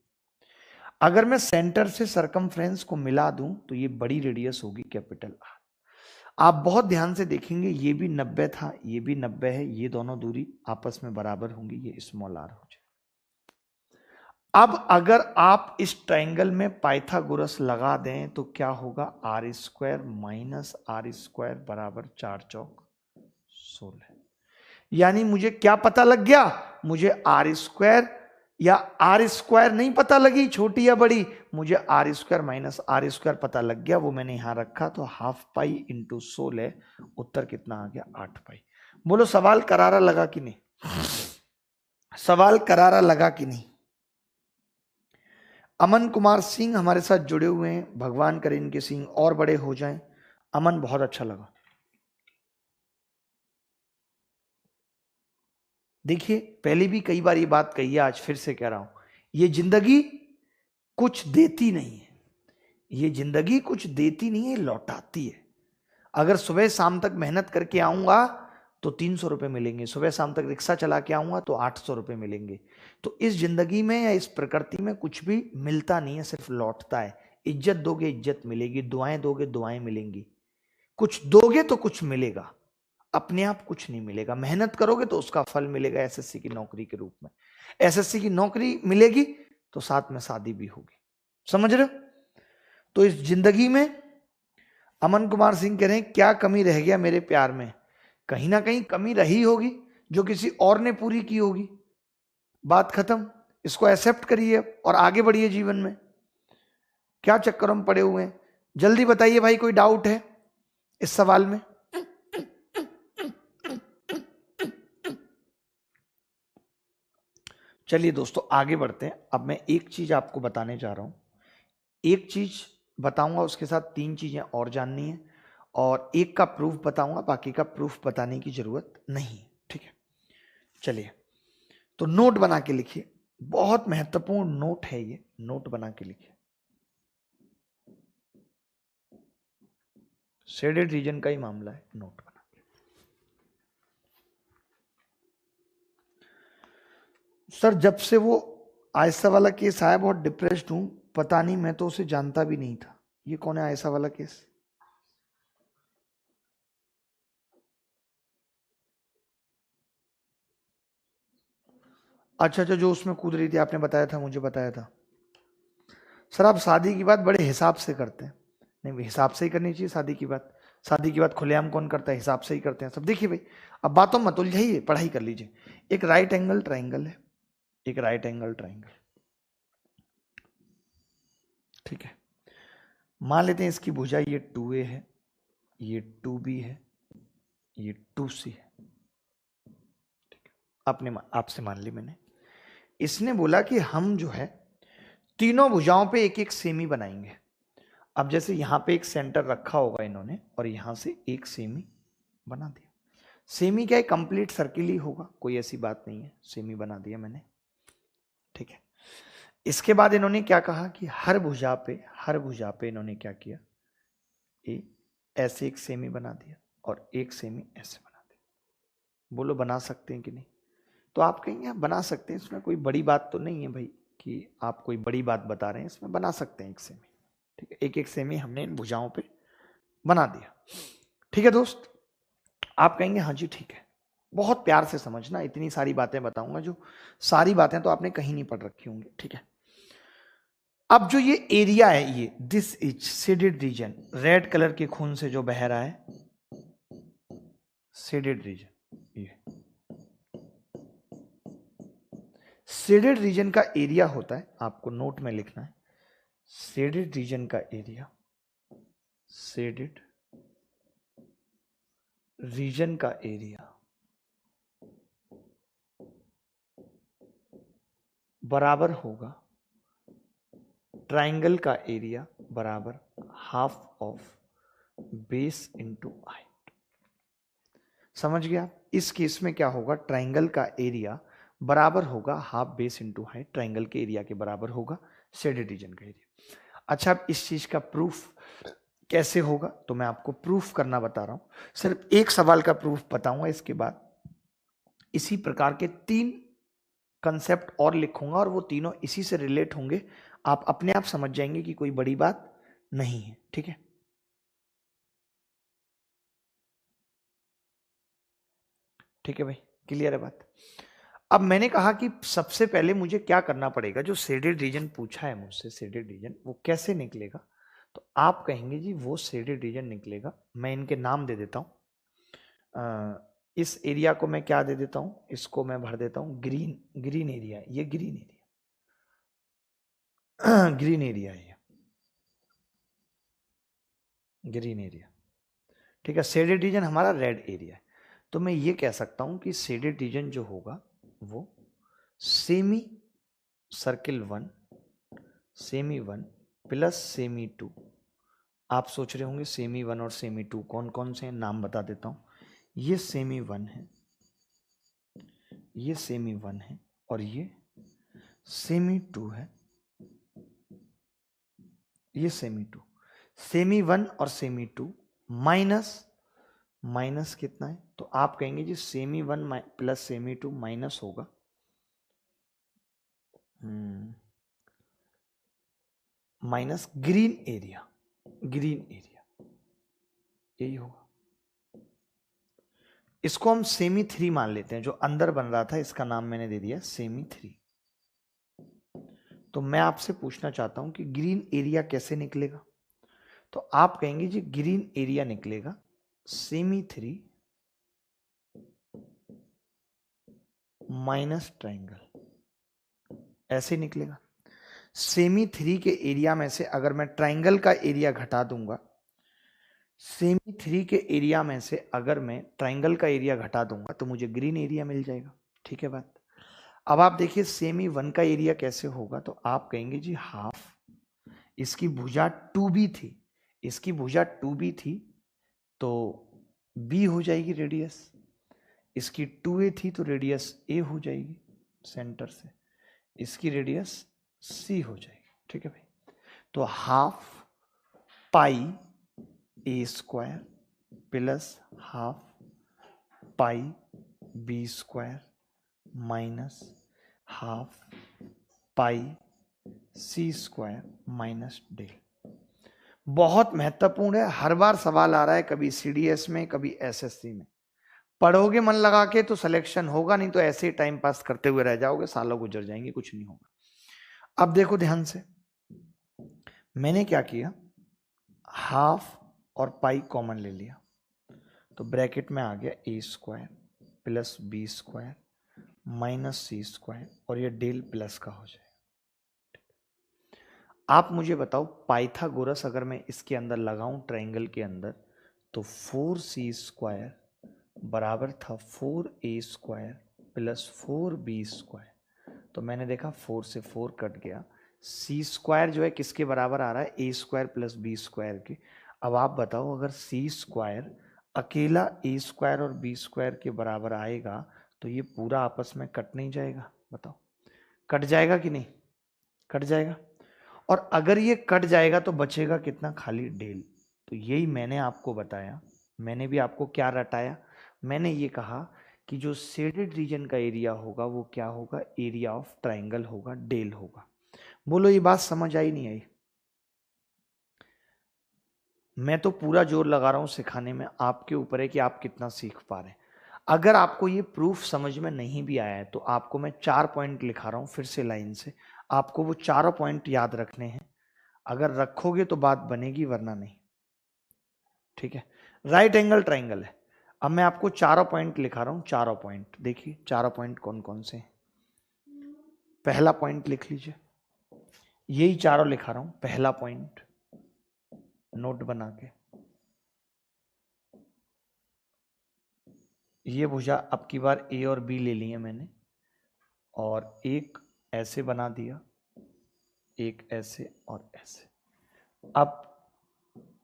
अगर मैं सेंटर से सरकमफ्रेंस को मिला दूं तो ये बड़ी रेडियस होगी कैपिटल आर। आप बहुत ध्यान से देखेंगे ये भी 90 था, ये भी 90 है, ये दोनों दूरी आपस में बराबर होंगी, ये स्मॉल आर हो जाए। अब अगर आप इस ट्रायंगल में पाइथागोरस लगा दें तो क्या होगा, R square minus are square बराबर 4 चौक 16। यानी मुझे क्या पता लग गया, मुझे आर स्क्वायर या आर स्क्वायर नहीं पता लगी छोटी या बड़ी, मुझे R square minus are square पता लग गया, वो मैंने यहां रखा। तो हाफ पाई इंटू 16, उत्तर कितना आ गया 8 पाई। बोलो सवाल करारा लगा कि नहीं, सवाल करारा लगा कि नहीं। अमन कुमार सिंह हमारे साथ जुड़े हुए हैं, भगवान करे इनके सिंह और बड़े हो जाएं। अमन बहुत अच्छा लगा। देखिए पहले भी कई बार ये बात कही है, आज फिर से कह रहा हूं, ये जिंदगी कुछ देती नहीं है, ये जिंदगी कुछ देती नहीं है, लौटाती है। अगर सुबह शाम तक मेहनत करके आऊंगा तो 300 रुपए मिलेंगे, सुबह शाम तक रिक्शा चला के आऊंगा तो 800 रुपए मिलेंगे। तो इस जिंदगी में या इस प्रकृति में कुछ भी मिलता नहीं है, सिर्फ लौटता है। इज्जत दोगे इज्जत मिलेगी, दुआएं दोगे दुआएं मिलेंगी। कुछ दोगे तो कुछ मिलेगा, अपने आप कुछ नहीं मिलेगा। मेहनत करोगे तो उसका फल मिलेगा एसएससी की नौकरी के रूप में। एसएससी की नौकरी मिलेगी तो साथ में शादी भी होगी। समझ रहे हो? तो इस जिंदगी में अमन कुमार सिंह कह रहे हैं क्या कमी रह गया मेरे प्यार में। कहीं ना कहीं कमी रही होगी जो किसी और ने पूरी की होगी। बात खत्म, इसको एक्सेप्ट करिए और आगे बढ़िए जीवन में। क्या चक्करों में पड़े हुए हैं, जल्दी बताइए भाई, कोई डाउट है इस सवाल में? चलिए दोस्तों आगे बढ़ते हैं। अब मैं एक चीज आपको बताने जा रहा हूं, एक चीज बताऊंगा, उसके साथ 3 चीजें और जाननी है, और एक का प्रूफ बताऊंगा, बाकी का प्रूफ बताने की जरूरत नहीं। ठीक है, चलिए तो नोट बना के लिखिए, बहुत महत्वपूर्ण नोट है ये, नोट बना के लिखिए। शेडेड रीजन का ही मामला है, नोट बना के। सर जब से वो आयशा वाला केस आया बहुत डिप्रेस्ड हूं, पता नहीं मैं तो उसे जानता भी नहीं था। ये कौन है आयशा वाला केस? अच्छा अच्छा, जो उसमें कूद रही थी, आपने बताया था, मुझे बताया था। सर आप शादी की बात बड़े हिसाब से करते हैं। नहीं, हिसाब से ही करनी चाहिए शादी की बात। शादी की बात खुलेआम कौन करता है, हिसाब से ही करते हैं सब। देखिए भाई, अब बातों मत उलझाइए, पढ़ाई कर लीजिए। एक राइट एंगल ट्राइंगल है, एक राइट एंगल ट्राइंगल। ठीक है, मान लेते हैं इसकी भुजा ये 2a है, ये 2b है, ये 2c है। ठीक है, आपसे मान ली मैंने। इसने बोला कि हम जो है तीनों भुजाओं पे एक एक सेमी बनाएंगे। अब जैसे यहां पे एक सेंटर रखा होगा इन्होंने और यहां से एक सेमी बना दिया। सेमी क्या है, कंप्लीट सर्किल ही होगा, कोई ऐसी बात नहीं है, सेमी बना दिया मैंने। ठीक है, इसके बाद इन्होंने क्या कहा कि हर भुजा पे इन्होंने क्या किया, ऐसे एक सेमी बना दिया और एक सेमी ऐसे बना दिया। बोलो बना सकते हैं कि नहीं? तो आप कहेंगे आप बना सकते हैं, इसमें कोई बड़ी बात तो नहीं है भाई कि आप कोई बड़ी बात बता रहे हैं, इसमें बना सकते हैं एक सेमी। ठीक है, एक एक सेमी हमने इन भुजाओं पे बना दिया। ठीक है दोस्त, आप कहेंगे हाँ जी ठीक है। बहुत प्यार से समझना, इतनी सारी बातें बताऊंगा जो सारी बातें तो आपने कहीं नहीं पढ़ रखी होंगी। ठीक है, अब जो ये एरिया है, ये this is shaded region, red colour के खून से जो बह रहा है, शेडेड रीजन, ये शेडेड रीजन का एरिया होता है, आपको नोट में लिखना है, शेडेड रीजन का एरिया, शेडेड रीजन का एरिया बराबर होगा ट्राइंगल का एरिया बराबर half of base into height. समझ गया? इस केस में क्या होगा, ट्राइंगल का एरिया बराबर होगा half base into height, triangle के एरिया के बराबर होगा शेडेड रीजन का एरिया। अच्छा, अब इस चीज का प्रूफ कैसे होगा, तो मैं आपको प्रूफ करना बता रहा हूं। सिर्फ एक सवाल का प्रूफ बताऊंगा, इसके बाद इसी प्रकार के 3 कंसेप्ट और लिखूंगा और वो तीनों इसी से रिलेट होंगे। आप अपने आप समझ जाएंगे कि कोई बड़ी बात नहीं है। ठीक है, ठीक है भाई, क्लियर है बात? अब मैंने कहा कि सबसे पहले मुझे क्या करना पड़ेगा, जो शेडेड रीजन पूछा है मुझसे, शेडेड रीजन वो कैसे निकलेगा। तो आप कहेंगे जी वो शेडेड रीजन निकलेगा, मैं इनके नाम दे देता हूं। इस एरिया को मैं क्या दे देता हूं, इसको मैं भर देता हूं ग्रीन, ग्रीन एरिया, ये ग्रीन एरिया, ग्रीन एरिया है, ग्रीन एरिया। ठीक है, शेडेड रीजन हमारा रेड एरिया है। तो मैं ये कह सकता हूं कि शेडेड रीजन जो होगा वो semi circle 1, semi 1 plus semi 2। आप सोच रहे होंगे सेमी 1 और सेमी 2 कौन कौन से हैं, नाम बता देता हूं। ये सेमी 1 है, ये सेमी 1 है और ये सेमी 2 है, ये सेमी 2। सेमी 1 और सेमी 2 माइनस, माइनस कितना है, तो आप कहेंगे G semi 1 plus semi 2 minus होगा minus green area, green area यही होगा। इसको हम सेमी 3 मान लेते हैं, जो अंदर बन रहा था इसका नाम मैंने दे दिया सेमी 3। तो मैं आपसे पूछना चाहता हूं कि ग्रीन एरिया कैसे निकलेगा, तो आप कहेंगे जी ग्रीन एरिया निकलेगा सेमी 3 माइनस ट्राइंगल, ऐसे निकलेगा। सेमी 3 के एरिया में से अगर मैं ट्राइंगल का एरिया घटा दूंगा, सेमी 3 के एरिया में से अगर मैं ट्राइंगल का एरिया घटा दूंगा तो मुझे ग्रीन एरिया मिल जाएगा। ठीक है बात? अब आप देखिए सेमी 1 का एरिया कैसे होगा, तो आप कहेंगे जी हाफ, इसकी भुजा 2b थी, इसकी भुजा 2b थी तो b हो जाएगी रेडियस, इसकी 2a थी तो रेडियस a हो जाएगी सेंटर से, इसकी रेडियस c हो जाएगी। ठीक है भाई, तो half pi a square plus half pi b square minus half pi c square minus del. बहुत महत्वपूर्ण है, हर बार सवाल आ रहा है, कभी सीडीएस में कभी एसएससी में। पढ़ोगे मन लगा के तो सिलेक्शन होगा, नहीं तो ऐसे ही टाइम पास करते हुए रह जाओगे, सालों गुजर जाएंगे, कुछ नहीं होगा। अब देखो ध्यान से, मैंने क्या किया, हाफ और पाई कॉमन ले लिया, तो ब्रैकेट में आ गया a square plus b square minus c square और ये डेल प्लस का हो जाएगा। आप मुझे बताओ पाइथागोरस अगर मैं इसके अंदर लगाऊं ट्रायंगल के अंदर, तो 4c स्क्वायर बराबर था 4a square plus 4b square. तो मैंने देखा 4 से 4 कट गया, c स्क्वायर जो है किसके बराबर आ रहा है, a square plus b square के। अब आप बताओ अगर c स्क्वायर अकेला a स्क्वायर और b स्क्वायर के बराबर आएगा तो ये पूरा आपस में कट नहीं जाएगा? बताओ कट जाएगा कि नहीं? कट जाएगा। और अगर ये कट जाएगा तो बचेगा कितना, खाली डेल। तो यही मैंने आपको बताया। मैंने भी आपको क्या रटाया, मैंने ये कहा कि जो शेडेड रीजन का एरिया होगा वो क्या होगा, एरिया ऑफ ट्राइंगल होगा, डेल होगा। बोलो ये बात समझ आई नहीं आई? मैं तो पूरा जोर लगा रहा हूं सिखाने में, आपके ऊपर है कि आप कितना सीख पा रहे हैं। अगर आपको ये प्रूफ समझ में नहीं भी आया है तो आपको मैं 4 पॉइंट लिखा रहा हूं फिर से लाइन से, आपको वो चारों पॉइंट याद रखने हैं। अगर रखोगे तो बात बनेगी वरना नहीं। ठीक है, राइट एंगल ट्राइंगल है। अब मैं आपको चारों पॉइंट लिखा रहा हूं, चारों पॉइंट देखिए, चारों पॉइंट कौन कौन से हैं। पहला पॉइंट लिख लीजिए, यही चारों लिखा रहा हूं। पहला पॉइंट नोट बना के, ये भुजा अब की बार ए और बी ले लिए मैंने, और एक ऐसे बना दिया, एक ऐसे और ऐसे। अब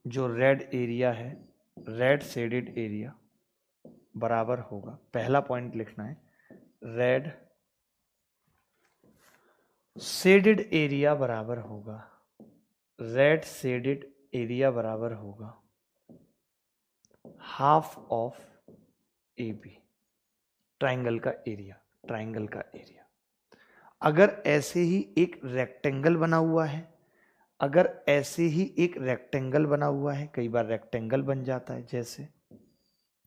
जो रेड एरिया है, रेड शेडेड एरिया बराबर होगा, पहला पॉइंट लिखना है, रेड शेडेड एरिया बराबर होगा, रेड शेडेड एरिया बराबर होगा half of A B, triangle का एरिया, ट्राइंगल का एरिया। अगर ऐसे ही एक रेक्टेंगल बना हुआ है, अगर ऐसे ही एक रेक्टेंगल बना हुआ है, कई बार रेक्टेंगल बन जाता है, जैसे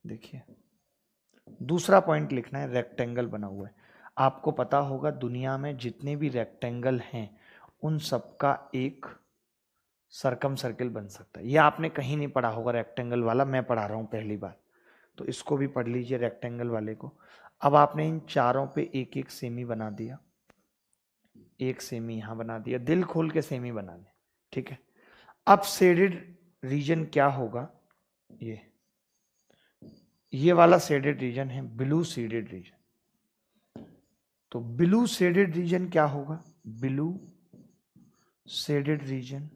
देखिए दूसरा पॉइंट लिखना है, रेक्टेंगल बना हुआ है। आपको पता होगा दुनिया में जितने भी रेक्टेंगल हैं उन सबका एक सरकम सर्किल बन सकता है। ये आपने कहीं नहीं पढ़ा होगा रेक्टेंगल वाला, मैं पढ़ा रहा हूं पहली बार, तो इसको भी पढ़ लीजिए रेक्टेंगल वाले को। अब आपने इन चारों पे एक एक सेमी बना दिया, एक सेमी यहां बना दिया, दिल खोल के सेमी बनाने। ठीक है, अब शेडेड रीजन क्या होगा, ये वाला शेडेड रीजन है ब्लू शेडेड रीजन। तो ब्लू शेडेड रीजन क्या होगा, ब्लू शेडेड रीजन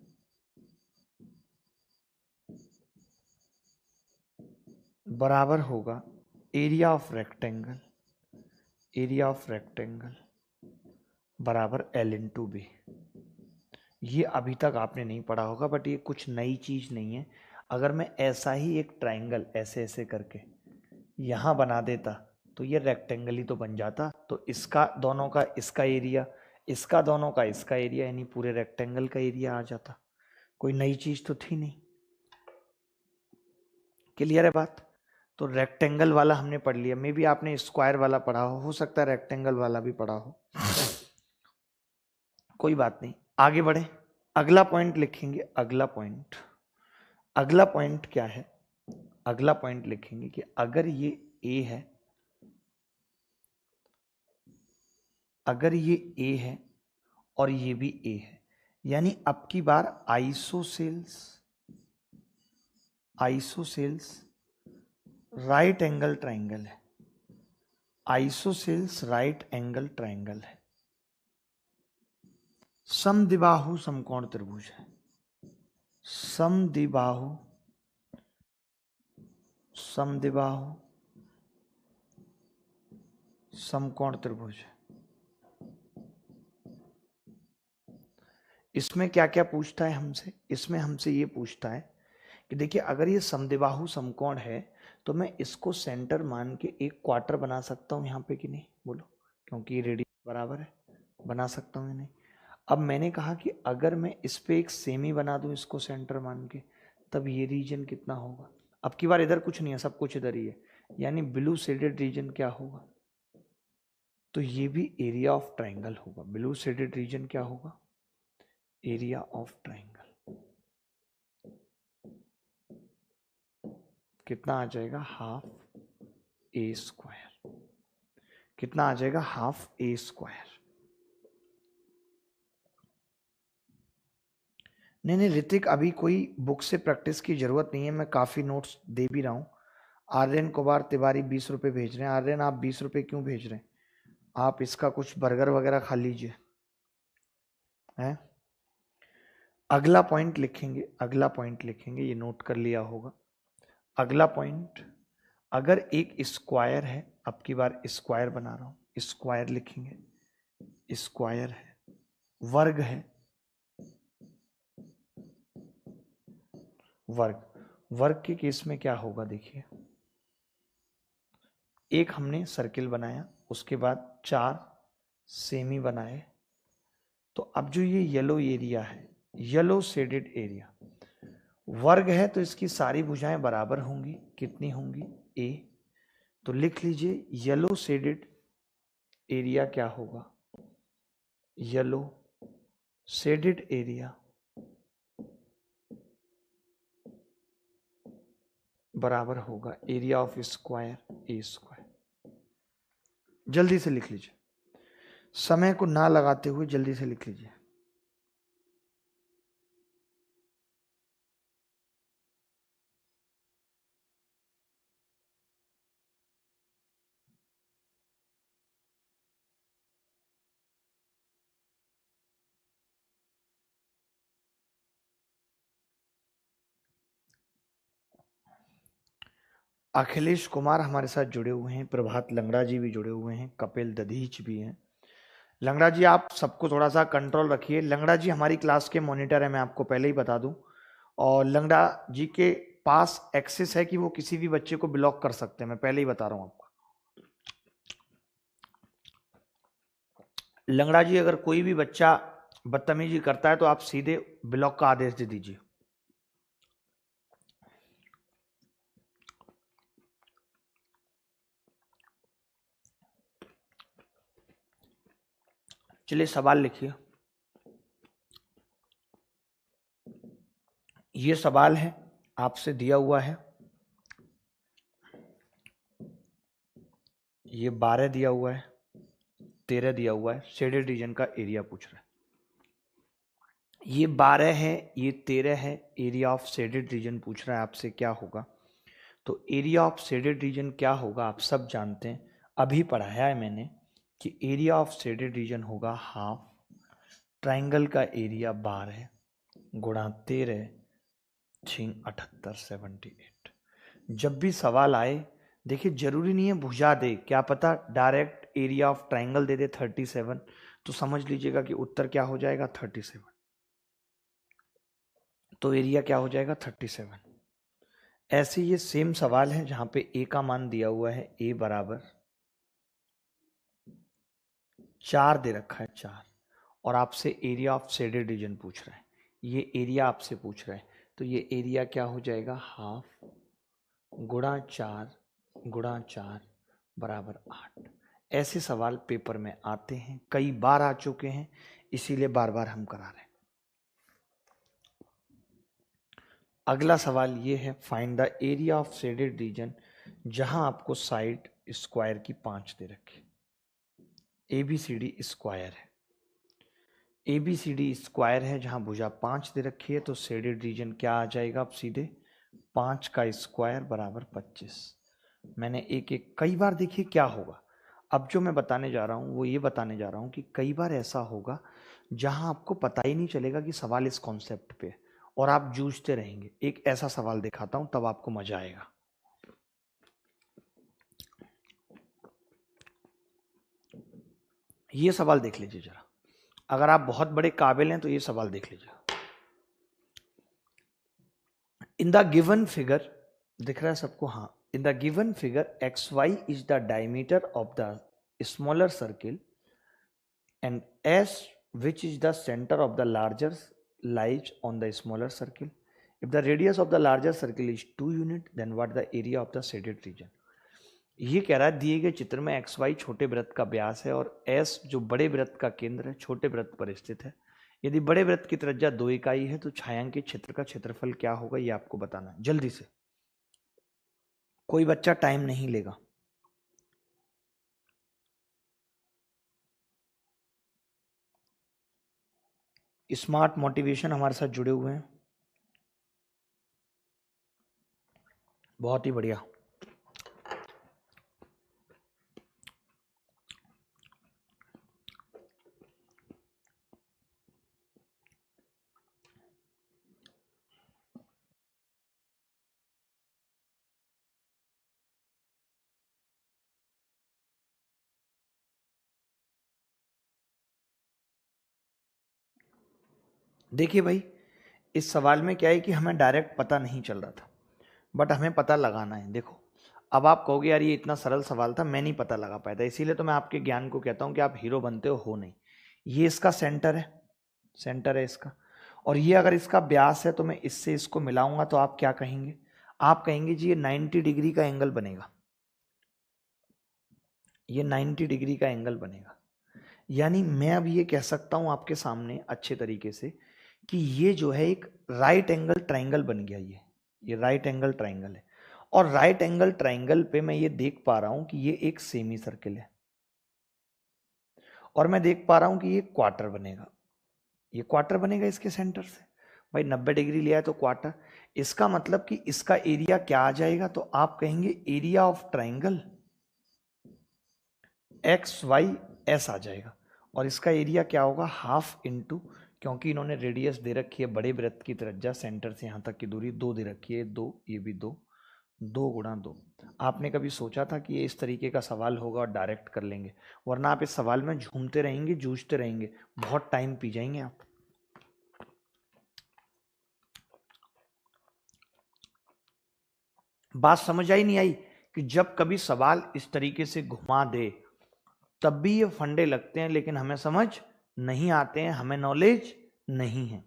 बराबर होगा area of rectangle, area of rectangle बराबर L इंटू बी। ये अभी तक आपने नहीं पढ़ा होगा, बट ये कुछ नई चीज नहीं है। अगर मैं ऐसा ही एक ट्राइंगल ऐसे ऐसे करके यहां बना देता तो ये रेक्टेंगल ही तो बन जाता। तो इसका दोनों का इसका एरिया, इसका दोनों का इसका एरिया, यानी पूरे रेक्टेंगल का एरिया आ जाता। कोई नई चीज तो थी नहीं। क्लियर है बात? तो रेक्टेंगल वाला हमने पढ़ लिया। मे बी आपने स्क्वायर वाला पढ़ा हो सकता है रेक्टेंगल वाला भी पढ़ा हो, कोई बात नहीं, आगे बढ़े। अगला पॉइंट लिखेंगे, अगला पॉइंट, अगला पॉइंट क्या है, अगला पॉइंट लिखेंगे कि अगर ये ए है, अगर ये ए है और ये भी ए है, यानी अब की बार isosceles, isosceles right angle triangle है, आइसोसेल्स राइट एंगल ट्राइंगल है, समद्विबाहु समकोण त्रिभुज है, समद्विबाहु, समद्विबाहु समकोण त्रिभुज। इसमें क्या क्या पूछता है हमसे, इसमें हमसे ये पूछता है कि देखिए अगर ये समद्विबाहु समकोण है तो मैं इसको सेंटर मान के एक क्वार्टर बना सकता हूं यहां पे कि नहीं, बोलो, क्योंकि ये रेडियस बराबर है, बना सकता हूं या नहीं। अब मैंने कहा कि अगर मैं इस पे एक सेमी बना दूं इसको सेंटर मान के, तब ये रीजन कितना होगा। अब की बार इधर कुछ नहीं है, सब कुछ इधर ही है, यानी ब्लू शेडेड रीजन क्या होगा, तो ये भी एरिया ऑफ ट्राइंगल होगा। ब्लू शेडेड रीजन क्या होगा, एरिया ऑफ ट्राइंगल कितना आ जाएगा, हाफ ए स्क्वायर। कितना आ जाएगा, हाफ ए स्क्वायर। नहीं ऋतिक, अभी कोई बुक से प्रैक्टिस की जरूरत नहीं है, मैं काफी नोट्स दे भी रहा हूँ। आर्यन कुमार तिवारी 20 रुपए भेज रहे हैं। आर्यन आप 20 रुपए क्यों भेज रहे हैं? आप इसका कुछ बर्गर वगैरह खा लीजिए, हैं? अगला पॉइंट लिखेंगे, अगला पॉइंट लिखेंगे, ये नोट कर लिया होगा। अगला पॉइंट, अगर एक स्क्वायर है, अब की बार स्क्वायर बना रहा हूं, स्क्वायर लिखेंगे, स्क्वायर है, वर्ग है, वर्ग। वर्ग के केस में क्या होगा देखिए, एक हमने सर्किल बनाया, उसके बाद 4 सेमी बनाए, तो अब जो ये येलो एरिया है, येलो शेडेड एरिया, वर्ग है तो इसकी सारी भुजाएं बराबर होंगी, कितनी होंगी, ए। तो लिख लीजिए येलो शेडेड एरिया क्या होगा, येलो शेडेड एरिया बराबर होगा area of square, A square. जल्दी से लिख लीजिए, समय को ना लगाते हुए जल्दी से लिख लीजिए। अखिलेश कुमार हमारे साथ जुड़े हुए हैं, प्रभात लंगड़ा जी भी जुड़े हुए हैं, कपिल दधीच भी हैं। लंगड़ा जी आप सबको थोड़ा सा कंट्रोल रखिए। लंगड़ा जी हमारी क्लास के मॉनिटर है, मैं आपको पहले ही बता दूं, और लंगड़ा जी के पास एक्सेस है कि वो किसी भी बच्चे को ब्लॉक कर सकते हैं, मैं पहले ही बता रहा हूं आपको। लंगड़ा जी अगर कोई भी बच्चा बदतमीजी करता है तो आप सीधे ब्लॉक का आदेश दे दीजिए। चलिए सवाल लिखिए। ये सवाल है, आपसे दिया हुआ है, ये 12 दिया हुआ है, 13 दिया हुआ है, शेडेड रीजन का एरिया पूछ रहा है। ये 12 है, ये 13 है, एरिया ऑफ शेडेड रीजन पूछ रहा है आपसे क्या होगा। तो एरिया ऑफ शेडेड रीजन क्या होगा आप सब जानते हैं, अभी पढ़ाया है मैंने कि एरिया ऑफ शेडेड रीजन होगा हाफ ट्राइंगल का एरिया 12 गुणा 13 6 78 78। जब भी सवाल आए, देखिए जरूरी नहीं है भुजा दे, क्या पता डायरेक्ट एरिया ऑफ ट्राइंगल दे दे 37, तो समझ लीजिएगा कि उत्तर क्या हो जाएगा 37। तो एरिया क्या हो जाएगा 37। ऐसे ये सेम सवाल है जहां पे ए का मान दिया हुआ है, ए बराबर 4 दे रखा है 4, और आपसे एरिया ऑफ शेडेड रीजन पूछ रहा है, ये एरिया आपसे पूछ रहा है, तो ये एरिया क्या हो जाएगा हाफ गुणा 4 बराबर 8। ऐसे सवाल पेपर में आते हैं, कई बार आ चुके हैं, इसीलिए बार बार हम करा रहे हैं। अगला सवाल ये है, find the area of shaded region, जहां आपको साइड स्क्वायर की 5 दे रखी, एबीसीडी स्क्वायर है, एबीसीडी स्क्वायर है जहां भुजा 5 दे रखी है, तो शेडेड रीजन क्या आ जाएगा, अब सीधे 5 का स्क्वायर बराबर 25। मैंने एक एक कई बार, देखिए क्या होगा, अब जो मैं बताने जा रहा हूं वो ये बताने जा रहा हूं कि कई बार ऐसा होगा जहां आपको पता ही नहीं चलेगा कि सवाल इस कॉन्सेप्ट पे है और आप जूझते रहेंगे। एक ऐसा सवाल दिखाता हूं तब आपको मजा आएगा। ये सवाल देख लीजिए जरा, अगर आप बहुत बड़े काबिल हैं तो ये सवाल देख लीजिए। इन द गिवन फिगर, दिख रहा है सबको, हाँ, in the given figure xy is the diameter of the smaller circle and s, which is the center of the larger, lies on the smaller circle. If the radius of the larger circle is 2 unit, then what the area of the shaded region? ये कह रहा है दिए गए चित्र में xy छोटे वृत्त का व्यास है और s जो बड़े वृत्त का केंद्र है छोटे वृत्त पर स्थित है। यदि बड़े वृत्त की त्रिज्या 2 इकाई है तो छायांकित क्षेत्र का क्षेत्रफल क्या होगा, ये आपको बताना है। जल्दी से, कोई बच्चा टाइम नहीं लेगा। स्मार्ट मोटिवेशन हमारे साथ जुड़े हुए हैं, बहुत ही बढ़िया। देखिए भाई, इस सवाल में क्या है कि हमें डायरेक्ट पता नहीं चल रहा था, बट हमें पता लगाना है। देखो, अब आप कहोगे यार ये इतना सरल सवाल था, मैं नहीं पता लगा पाया था, इसीलिए तो मैं आपके ज्ञान को कहता हूं कि आप हीरो बनते हो नहीं। ये इसका सेंटर है, सेंटर है इसका, और ये अगर इसका व्यास है तो मैं इससे इसको मिलाऊंगा तो आप क्या कहेंगे? आप कहेंगे जी ये 90 डिग्री का एंगल बनेगा, ये 90 डिग्री का एंगल बनेगा। यानी मैं अब ये कह सकता हूं आपके सामने अच्छे तरीके से कि ये जो है एक राइट एंगल ट्राइंगल बन गया। ये राइट एंगल ट्राइंगल है, और राइट एंगल ट्राइंगल पे मैं ये देख पा रहा हूं कि ये एक सेमी सर्किल है, और मैं देख पा रहा हूं कि ये क्वार्टर बनेगा, ये क्वार्टर बनेगा इसके सेंटर से। भाई 90 डिग्री लिया है तो क्वार्टर, इसका मतलब कि इसका एरिया क्या आ जाएगा? तो आप कहेंगे area of triangle x y s आ जाएगा, और इसका एरिया क्या होगा? हाफ इंटू, क्योंकि इन्होंने रेडियस दे रखी है, बड़े वृत्त की त्रिज्या सेंटर से यहां तक की दूरी 2 दे रखी है, 2, ये भी 2, 2 गुणा 2। आपने कभी सोचा था कि ये इस तरीके का सवाल होगा और डायरेक्ट कर लेंगे? वरना आप इस सवाल में झूमते रहेंगे, जूझते रहेंगे, बहुत टाइम पी जाएंगे आप। बात समझ आई नहीं आई? कि जब कभी सवाल इस तरीके से घुमा दे तब भी ये फंडे लगते हैं, लेकिन हमें समझ नहीं आते हैं, हमें नॉलेज नहीं है।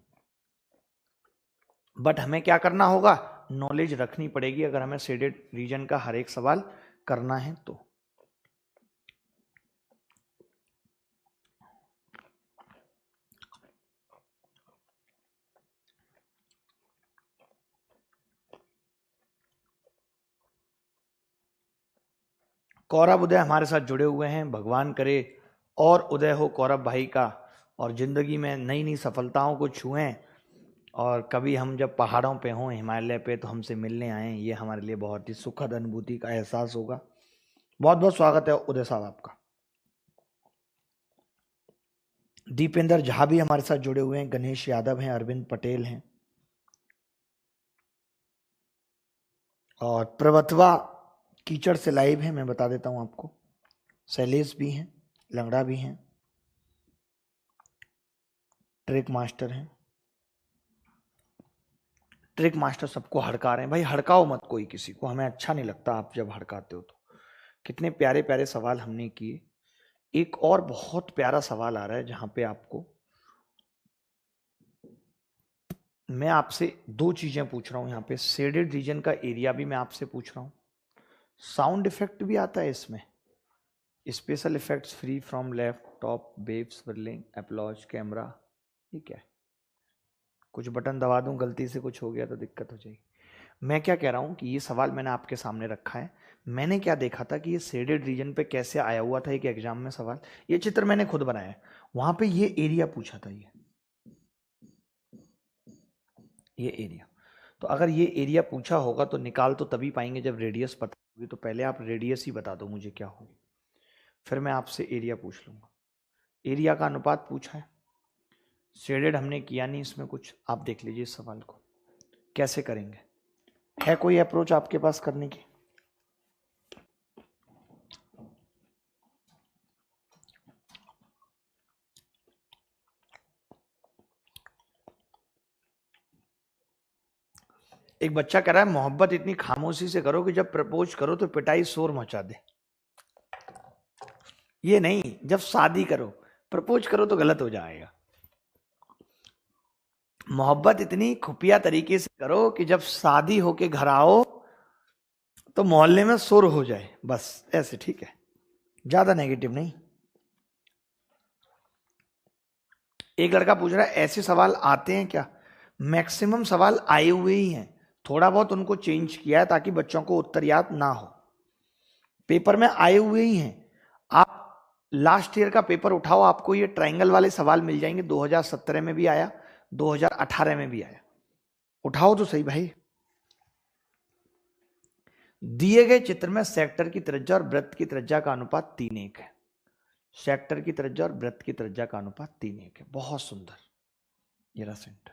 बट हमें क्या करना होगा? नॉलेज रखनी पड़ेगी अगर हमें शेडेड रीजन का हर एक सवाल करना है तो। कौरव उदय हमारे साथ जुड़े हुए हैं, भगवान करे और उदय हो कौरव भाई का, और जिंदगी में नई नई सफलताओं को छुएं, और कभी हम जब पहाड़ों पे हों, हिमालय पे, तो हमसे मिलने आए, ये हमारे लिए बहुत ही सुखद अनुभूति का एहसास होगा। बहुत बहुत स्वागत है उदय साहब आपका। दीपेंद्र झा भी हमारे साथ जुड़े हुए हैं, गणेश यादव हैं, अरविंद पटेल हैं, और प्रवत्वा कीचड़ से लाइव है, मैं बता देता हूं आपको। शैलेश भी हैं, लंगड़ा भी हैं, ट्रिक मास्टर हैं। ट्रिक मास्टर सबको हड़का रहे हैं। भाई हड़काओ मत कोई किसी को, हमें अच्छा नहीं लगता आप जब हड़काते हो तो। कितने प्यारे प्यारे सवाल हमने किए। एक और बहुत प्यारा सवाल आ रहा है जहां पे आपको मैं आपसे 2 चीजें पूछ रहा हूं। यहाँ पे शेडेड रीजन का एरिया भी मैं आपसे पूछ रहा हूं, साउंड इफेक्ट भी आता है इसमें, special effects free from laptop, wave swirling, applause, camera, ये क्या है? कुछ बटन दबा दूं गलती से, कुछ हो गया तो दिक्कत हो जाएगी। मैं क्या कह रहा हूं कि ये सवाल मैंने आपके सामने रखा है। मैंने क्या देखा था कि ये शेडेड रीजन पे कैसे आया हुआ था एक एग्जाम में सवाल। ये चित्र मैंने खुद बनाया है, वहां पे ये एरिया पूछा था, ये एरिया। तो अगर ये एरिया पूछा होगा तो निकाल तो तभी पाएंगे जब रेडियस पता होगी। तो पहले आप रेडियस ही बता दो मुझे क्या होगी, फिर मैं आपसे एरिया पूछ लूंगा। एरिया का अनुपात पूछा है, शेडेड हमने किया नहीं इसमें कुछ। आप देख लीजिए इस सवाल को कैसे करेंगे। है कोई अप्रोच आपके पास करने की? एक बच्चा कह रहा है मोहब्बत इतनी खामोशी से करो कि जब प्रपोज करो तो पिटाई शोर मचा दे। ये नहीं, जब शादी करो, प्रपोज करो तो गलत हो जाएगा। मोहब्बत इतनी खुफिया तरीके से करो कि जब शादी होके घर आओ तो मोहल्ले में शोर हो जाए, बस ऐसे, ठीक है? ज्यादा नेगेटिव नहीं। एक लड़का पूछ रहा है ऐसे सवाल आते हैं क्या? मैक्सिमम सवाल आए हुए ही हैं, थोड़ा बहुत उनको चेंज किया है ताकि बच्चों को उत्तर याद ना हो। पेपर में आए हुए ही हैं। आप लास्ट ईयर का पेपर उठाओ, आपको ये ट्रायंगल वाले सवाल मिल जाएंगे। 2017 में भी आया, 2018 में भी आया। उठाओ तो सही भाई। दिए गए चित्र में सेक्टर की त्रिज्या और वृत्त की त्रिज्या का अनुपात 3:1 है। सेक्टर की त्रिज्या और वृत्त की त्रिज्या का अनुपात 3:1 है। बहुत सुंदर। ये रहा सेंटर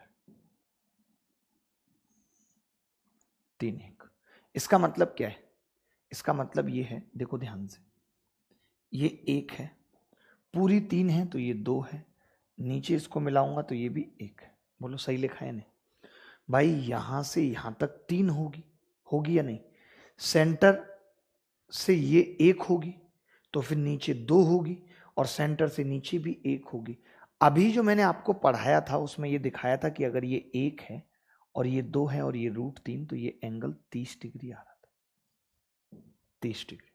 3:1। इसका मतलब क्या है? इसका मतलब ये है, देखो ध्यान से, ये 1 है, पूरी 3 है तो ये 2 है, नीचे इसको मिलाऊंगा तो ये भी 1 है। बोलो सही लिखा है नहीं भाई? यहां से यहां तक 3 होगी, होगी या नहीं? सेंटर से ये 1 होगी तो फिर नीचे 2 होगी, और सेंटर से नीचे भी 1 होगी। अभी जो मैंने आपको पढ़ाया था उसमें ये दिखाया था कि अगर ये 1 है और ये 2 है और ये √3, तो ये एंगल 30 डिग्री आ रहा था, 30 डिग्री।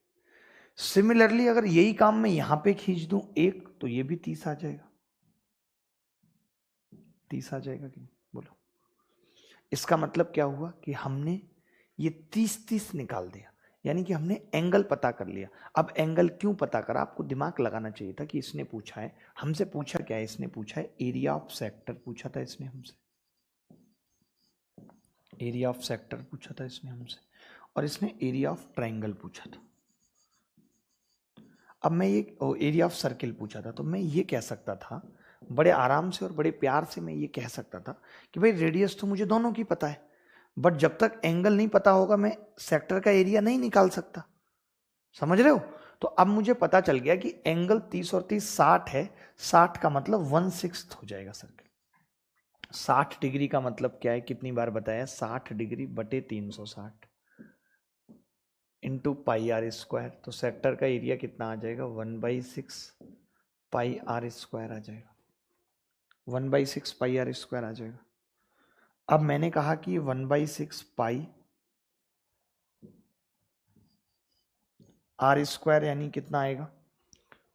सिमिलरली अगर यही काम मैं यहां पे खींच दूं 1, तो ये भी 30 आ जाएगा। 30 आ जाएगा कि नहीं? बोलो। इसका मतलब क्या हुआ कि हमने ये 30 निकाल दिया, यानी कि हमने एंगल पता कर लिया। अब एंगल क्यों पता करा? आपको दिमाग लगाना चाहिए था कि इसने पूछा है, हमसे पूछा क्या है? इसने पूछा है एरिया ऑफ सेक्टर, पूछा था इसने हमसे, एरिया ऑफ सेक्टर पूछा था इसने हमसे, और इसने एरिया ऑफ ट्रायंगल पूछा था। अब मैं ये एरिया ऑफ सर्किल पूछा था, तो मैं ये कह सकता था बड़े आराम से और बड़े प्यार से, मैं ये कह सकता था कि भाई रेडियस तो मुझे दोनों की पता है, बट जब तक एंगल नहीं पता होगा मैं सेक्टर का एरिया नहीं निकाल सकता। समझ रहे हो? तो अब मुझे पता चल गया कि एंगल 30 और 30 60 है। 60 का मतलब 1/6 हो जाएगा सर्किल। 60 डिग्री का मतलब क्या है? कितनी बार बताया? 60 डिग्री बटे 360 इंटू पाई आर स्क्वायर। तो सेक्टर का एरिया कितना आ जाएगा? 1/6 पाई आर स्क्वायर आ जाएगा। 1/6 पाई आर स्क्वायर आ जाएगा। अब मैंने कहा कि 1/6 पाई आर स्क्वायर यानी कितना आएगा?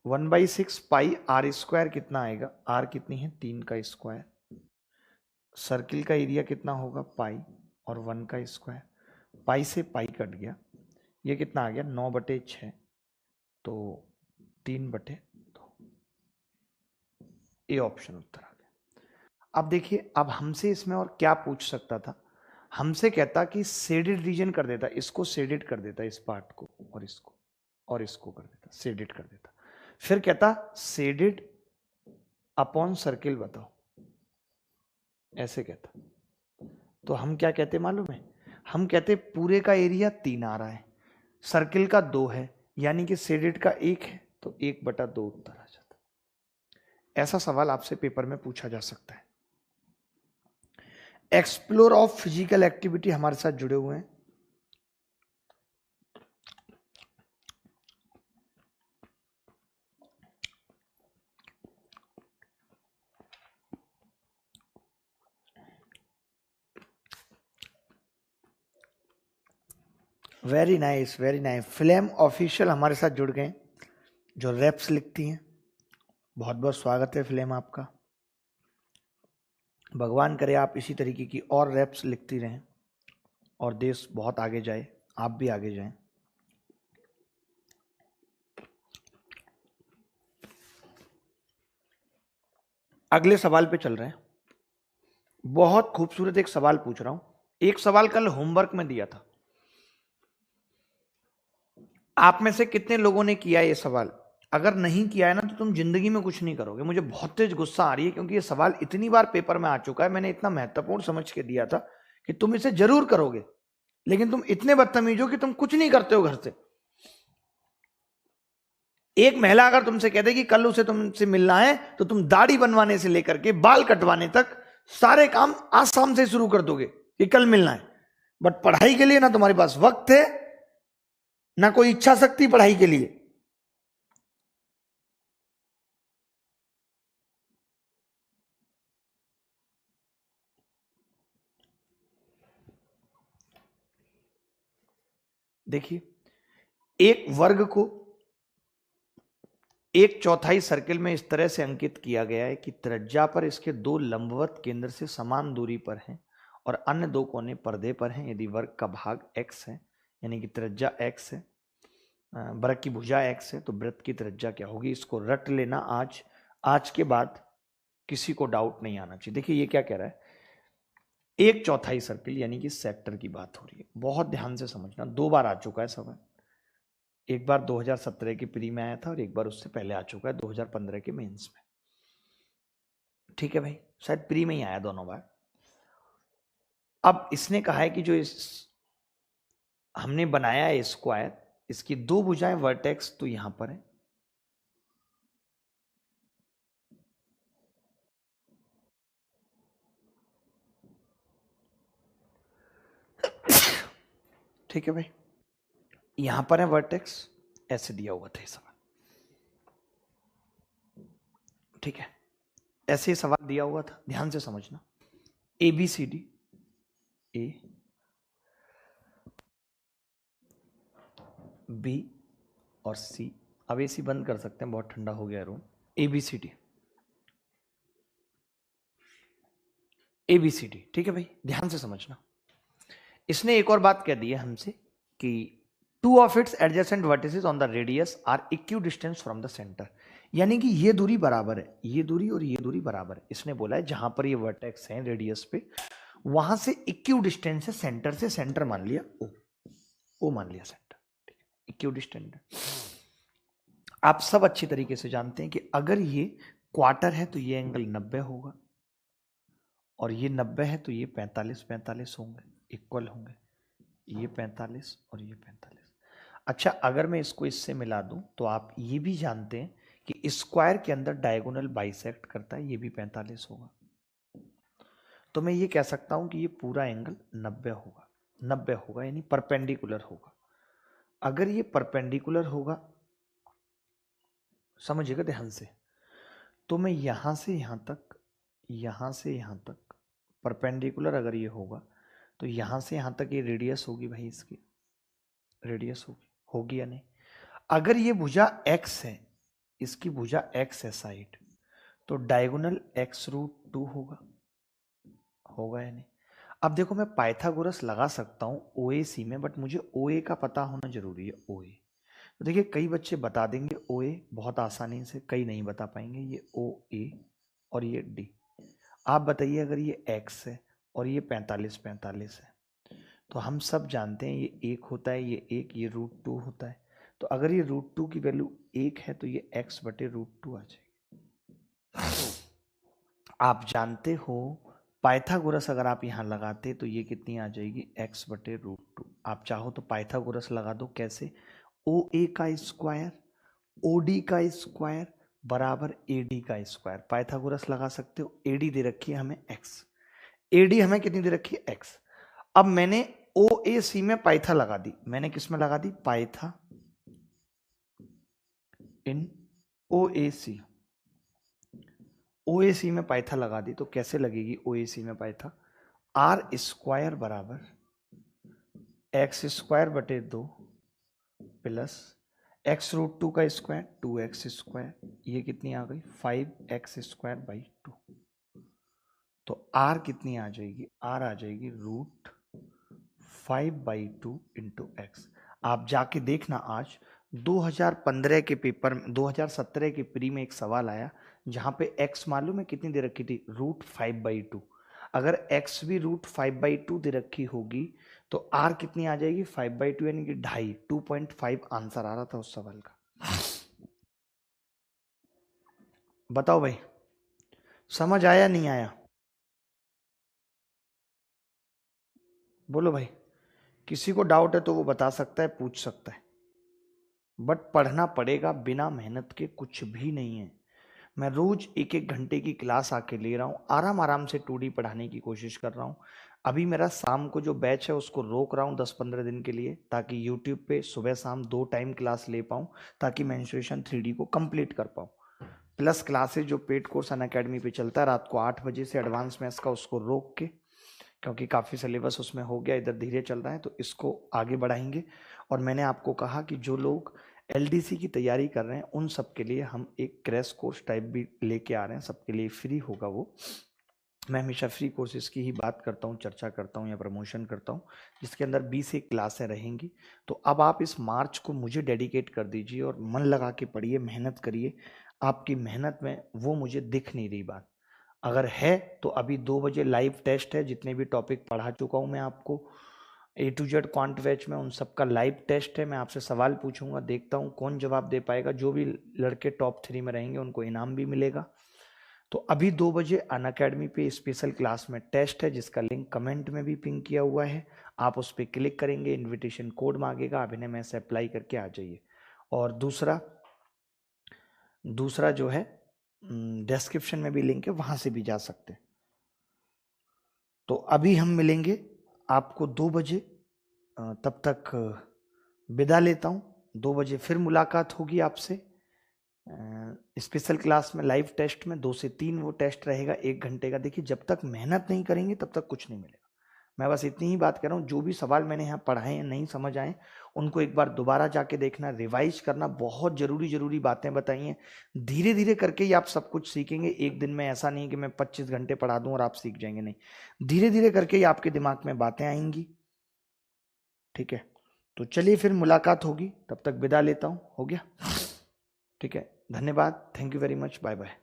1/6 पाई आर स्क्वायर कितना आएगा? आर कितनी है? 3 का स्क्वायर। सर्किल का एरिया कितना होगा? पाई और 1 का स्क्वायर। पाई से पाई कट गया, ये कितना आ गया? 9/6, तो 3/2। ये ऑप्शन उत्तर आ गया। अब देखिए, अब हमसे इसमें और क्या पूछ सकता था? हमसे कहता कि शेडेड रीजन कर देता, इसको शेडेड कर देता, इस पार्ट को और इसको और इसको कर देता, शेडेड कर देता। फिर कहता शेडेड अपॉन सर्किल बताओ, ऐसे कहता। तो हम क्या कहते मालूम है? हम कहते पूरे का एरिया 3 आ रहा है, सर्किल का 2 है, यानी कि शेडेड का 1 है, तो 1/2 उत्तर आ जाता। ऐसा सवाल आपसे पेपर में पूछा जा सकता है। एक्सप्लोर ऑफ फिजिकल एक्टिविटी हमारे साथ जुड़े हुए हैं। Very nice, very nice. Flame official हमारे साथ जुड़ गए, जो रैप्स लिखती हैं। बहुत बहुत स्वागत है फ्लेम आपका। भगवान करे आप इसी तरीके की और रैप्स लिखती रहें और देश बहुत आगे जाए, आप भी आगे जाएं। अगले सवाल पे चल रहे हैं। बहुत खूबसूरत एक सवाल पूछ रहा हूं। एक सवाल कल होमवर्क में दिया था, आप में से कितने लोगों ने किया ये सवाल? अगर नहीं किया है ना तो तुम जिंदगी में कुछ नहीं करोगे। मुझे बहुत तेज गुस्सा आ रही है, क्योंकि ये सवाल इतनी बार पेपर में आ चुका है, मैंने इतना महत्वपूर्ण समझ के दिया था कि तुम इसे जरूर करोगे, लेकिन तुम इतने बदतमीज हो कि तुम कुछ नहीं करते हो घर से। एक महिला अगर तुमसे कहते कि कल उसे तुमसे मिलना है, तो तुम दाढ़ी बनवाने से लेकर के बाल कटवाने तक सारे काम आज शाम से शुरू कर दोगे कि कल मिलना है। बट पढ़ाई के लिए ना तुम्हारे पास वक्त है, ना कोई इच्छा शक्ति पढ़ाई के लिए। देखिए, एक वर्ग को 1/4 सर्किल में इस तरह से अंकित किया गया है कि त्रिज्या पर इसके 2 लंबवत केंद्र से समान दूरी पर हैं और अन्य 2 कोने पर्दे पर हैं। यदि वर्ग का भाग x है, यानी कि त्रिज्या x है, वृत्त की भुजा x है तो वृत्त की त्रिज्या क्या होगी, इसको रट लेना आज के बाद किसी को डाउट नहीं आना चाहिए। देखिए ये क्या कह रहा है, 1/4 सर्किल यानी कि सेक्टर की बात हो रही है। बहुत ध्यान से समझना, 2 बार आ चुका है सवाल। एक बार 2017 के प्री में आया था और एक बार उससे पहले आ चुका है 2015 के मेंस में। ठीक है भाई, शायद प्री में ही आया दोनों बार। अब इसने कहा है कि जो हमने बनाया है स्क्वायर, इसकी 2 भुजाएं वर्टेक्स तो यहां पर है, ठीक है भाई, यहां पर है वर्टेक्स, ऐसे दिया हुआ था ये सवाल। ठीक है, ऐसे ही सवाल दिया हुआ था, ध्यान से समझना। ABCD, A B और C। अब AC बंद कर सकते हैं, बहुत ठंडा हो गया रूम। ABCD, ABCD, ठीक है भाई, ध्यान से समझना। इसने एक और बात कह दी है हमसे कि 2 of its adjacent vertices on the radius are equidistance from the centre, यानी कि ये दूरी बराबर है, ये दूरी और ये दूरी बराबर है। इसने बोला है जहां पर ये वर्टेक्स है रेडियस पे, वहां से इक्विडिस्टेंस है सेंटर से, सेंटर मान लिया ओ मान लिया सेंटर, इक्विडिस्टेंट। आप सब अच्छी तरीके से जानते हैं कि अगर ये क्वार्टर है तो ये एंगल 90 होगा, और ये 90 है तो ये 45 होंगे, इक्वल होंगे, ये 45 और ये 45। अच्छा, अगर मैं इसको इससे मिला दूं तो आप ये भी जानते हैं कि स्क्वायर के अंदर डायगोनल बाइसेक्ट करता है, ये भी 45 होगा। तो मैं ये कह सकता हूं कि ये पूरा एंगल 90 होगा, 90 होगा यानी परपेंडिकुलर होगा। अगर ये परपेंडिकुलर होगा, समझिएगा ध्यान से, तो मैं यहां से यहां तक, यहां से यहां तक परपेंडिकुलर अगर ये होगा तो यहां से यहां तक ये रेडियस होगी भाई, इसकी रेडियस होगी या नहीं। अगर ये भुजा x है, इसकी भुजा x है साइड, तो डायगोनल x√2 होगा या नहीं। अब देखो मैं पाइथागोरस लगा सकता हूं OAC में, बट मुझे OA का पता होना जरूरी है, OA। तो देखिए कई बच्चे बता देंगे OA बहुत आसानी से, कई नहीं बता पाएंगे। ये OA और ये D, आप बताइए अगर ये x है और ये 45 है, तो हम सब जानते हैं ये 1 होता है, ये 1, ये √2 होता है। तो अगर ये √2 की वैल्यू 1 है तो ये x/√2 आ जाएगी। आप जानते हो पाइथागोरस अगर आप यहां लगाते तो ये कितनी आ जाएगी, x/√2। आप चाहो तो पाइथागोरस लगा दो, कैसे, OA का स्क्वायर OD का स्क्वायर बराबर AD का स्क्वायर। पाइथागोरस लगा सकते हो। AD दे रखी है हमें x, AD हमें कितनी दे रखी है x। अब मैंने OAC में पाइथा लगा दी, मैंने किस में लगा दी, पाइथा इन OAC, OAC में पाइथा लगा दी, तो कैसे लगेगी OAC में पाइथा, R² बराबर x²/2 प्लस x√2 का स्क्वायर 2x², ये कितनी आ गई 5x²/2। तो R कितनी आ जाएगी, R आ जाएगी √5/2 इंटू x। आप जाके देखना, आज 2015 के पेपर में, 2017 के प्री में एक सवाल आया जहां पे x मालूम है कितनी दे रखी थी, √5/2। अगर x भी √5/2 दे रखी होगी तो r कितनी आ जाएगी 5/2 यानी कि 2.5, 2.5 आंसर आ रहा था उस सवाल का। बताओ भाई, समझ आया नहीं आया, बोलो भाई। किसी को डाउट है तो वो बता सकता है, पूछ सकता है, बट पढ़ना पड़ेगा, बिना मेहनत के कुछ भी नहीं है। मैं रोज 1-1 घंटे की क्लास आके ले रहा हूँ, आराम आराम से 2D पढ़ाने की कोशिश कर रहा हूँ। अभी मेरा शाम को जो बैच है उसको रोक रहा हूँ 10-15 दिन के लिए, ताकि यूट्यूब पे सुबह शाम 2 टाइम क्लास ले पाऊँ, ताकि मेंस्ट्रुएशन 3D को कंप्लीट कर पाऊँ। प्लस क्लासेज जो पेड कोर्स अनअकैडमी पे चलता है रात को 8 बजे से एडवांस मैथ्स का, उसको रोक के, क्योंकि काफ़ी सिलेबस उसमें हो गया, इधर धीरे चल रहा है, तो इसको आगे बढ़ाएंगे। और मैंने आपको कहा कि जो लोग LDC की तैयारी कर रहे हैं उन सब के लिए हम एक क्रैश कोर्स टाइप भी लेके आ रहे हैं, सबके लिए फ्री होगा वो, मैं हमेशा फ्री कोर्सेज की ही बात करता हूँ, चर्चा करता हूँ या प्रमोशन करता हूँ, जिसके अंदर 20 एक क्लासें रहेंगी। तो अब आप इस मार्च को मुझे डेडिकेट कर दीजिए और मन लगा के पढ़िए, मेहनत करिए। आपकी मेहनत में वो मुझे दिख नहीं रही बात। अगर है तो अभी 2 बजे लाइव टेस्ट है, जितने भी टॉपिक पढ़ा चुका हूँ मैं आपको A to Z quant batch में, उन सबका लाइव टेस्ट है। मैं आपसे सवाल पूछूंगा, देखता हूँ कौन जवाब दे पाएगा। जो भी लड़के टॉप 3 में रहेंगे उनको इनाम भी मिलेगा। तो अभी 2 बजे अनअकैडमी पे स्पेशल क्लास में टेस्ट है, जिसका लिंक कमेंट में भी पिन किया हुआ है। आप उस पर क्लिक करेंगे, इनविटेशन कोड मांगेगा, अभिनय में से अप्लाई करके आ जाइए। और दूसरा जो है डिस्क्रिप्शन में भी लिंक है, वहां से भी जा सकते हैं। तो अभी हम मिलेंगे आपको 2 बजे। तब तक विदा लेता हूँ। 2 बजे फिर मुलाकात होगी आपसे स्पेशल क्लास में, लाइव टेस्ट में। 2 से 3 वो टेस्ट रहेगा 1 घंटे का। देखिए, जब तक मेहनत नहीं करेंगे तब तक कुछ नहीं मिलेगा। मैं बस इतनी ही बात कर रहा हूँ। जो भी सवाल मैंने यहाँ पढ़ाए हैं, नहीं समझ आए, उनको एक बार दोबारा जाके देखना, रिवाइज करना। बहुत जरूरी बातें बताई हैं। धीरे धीरे करके ही आप सब कुछ सीखेंगे। एक दिन में ऐसा नहीं कि मैं 25 घंटे पढ़ा दूं और आप सीख जाएंगे, नहीं। धीरे धीरे करके ही आपके दिमाग में बातें आएंगी। ठीक है, तो चलिए फिर मुलाकात होगी। तब तक विदा लेता हूँ। हो गया? ठीक है, धन्यवाद। Thank you very much. Bye bye.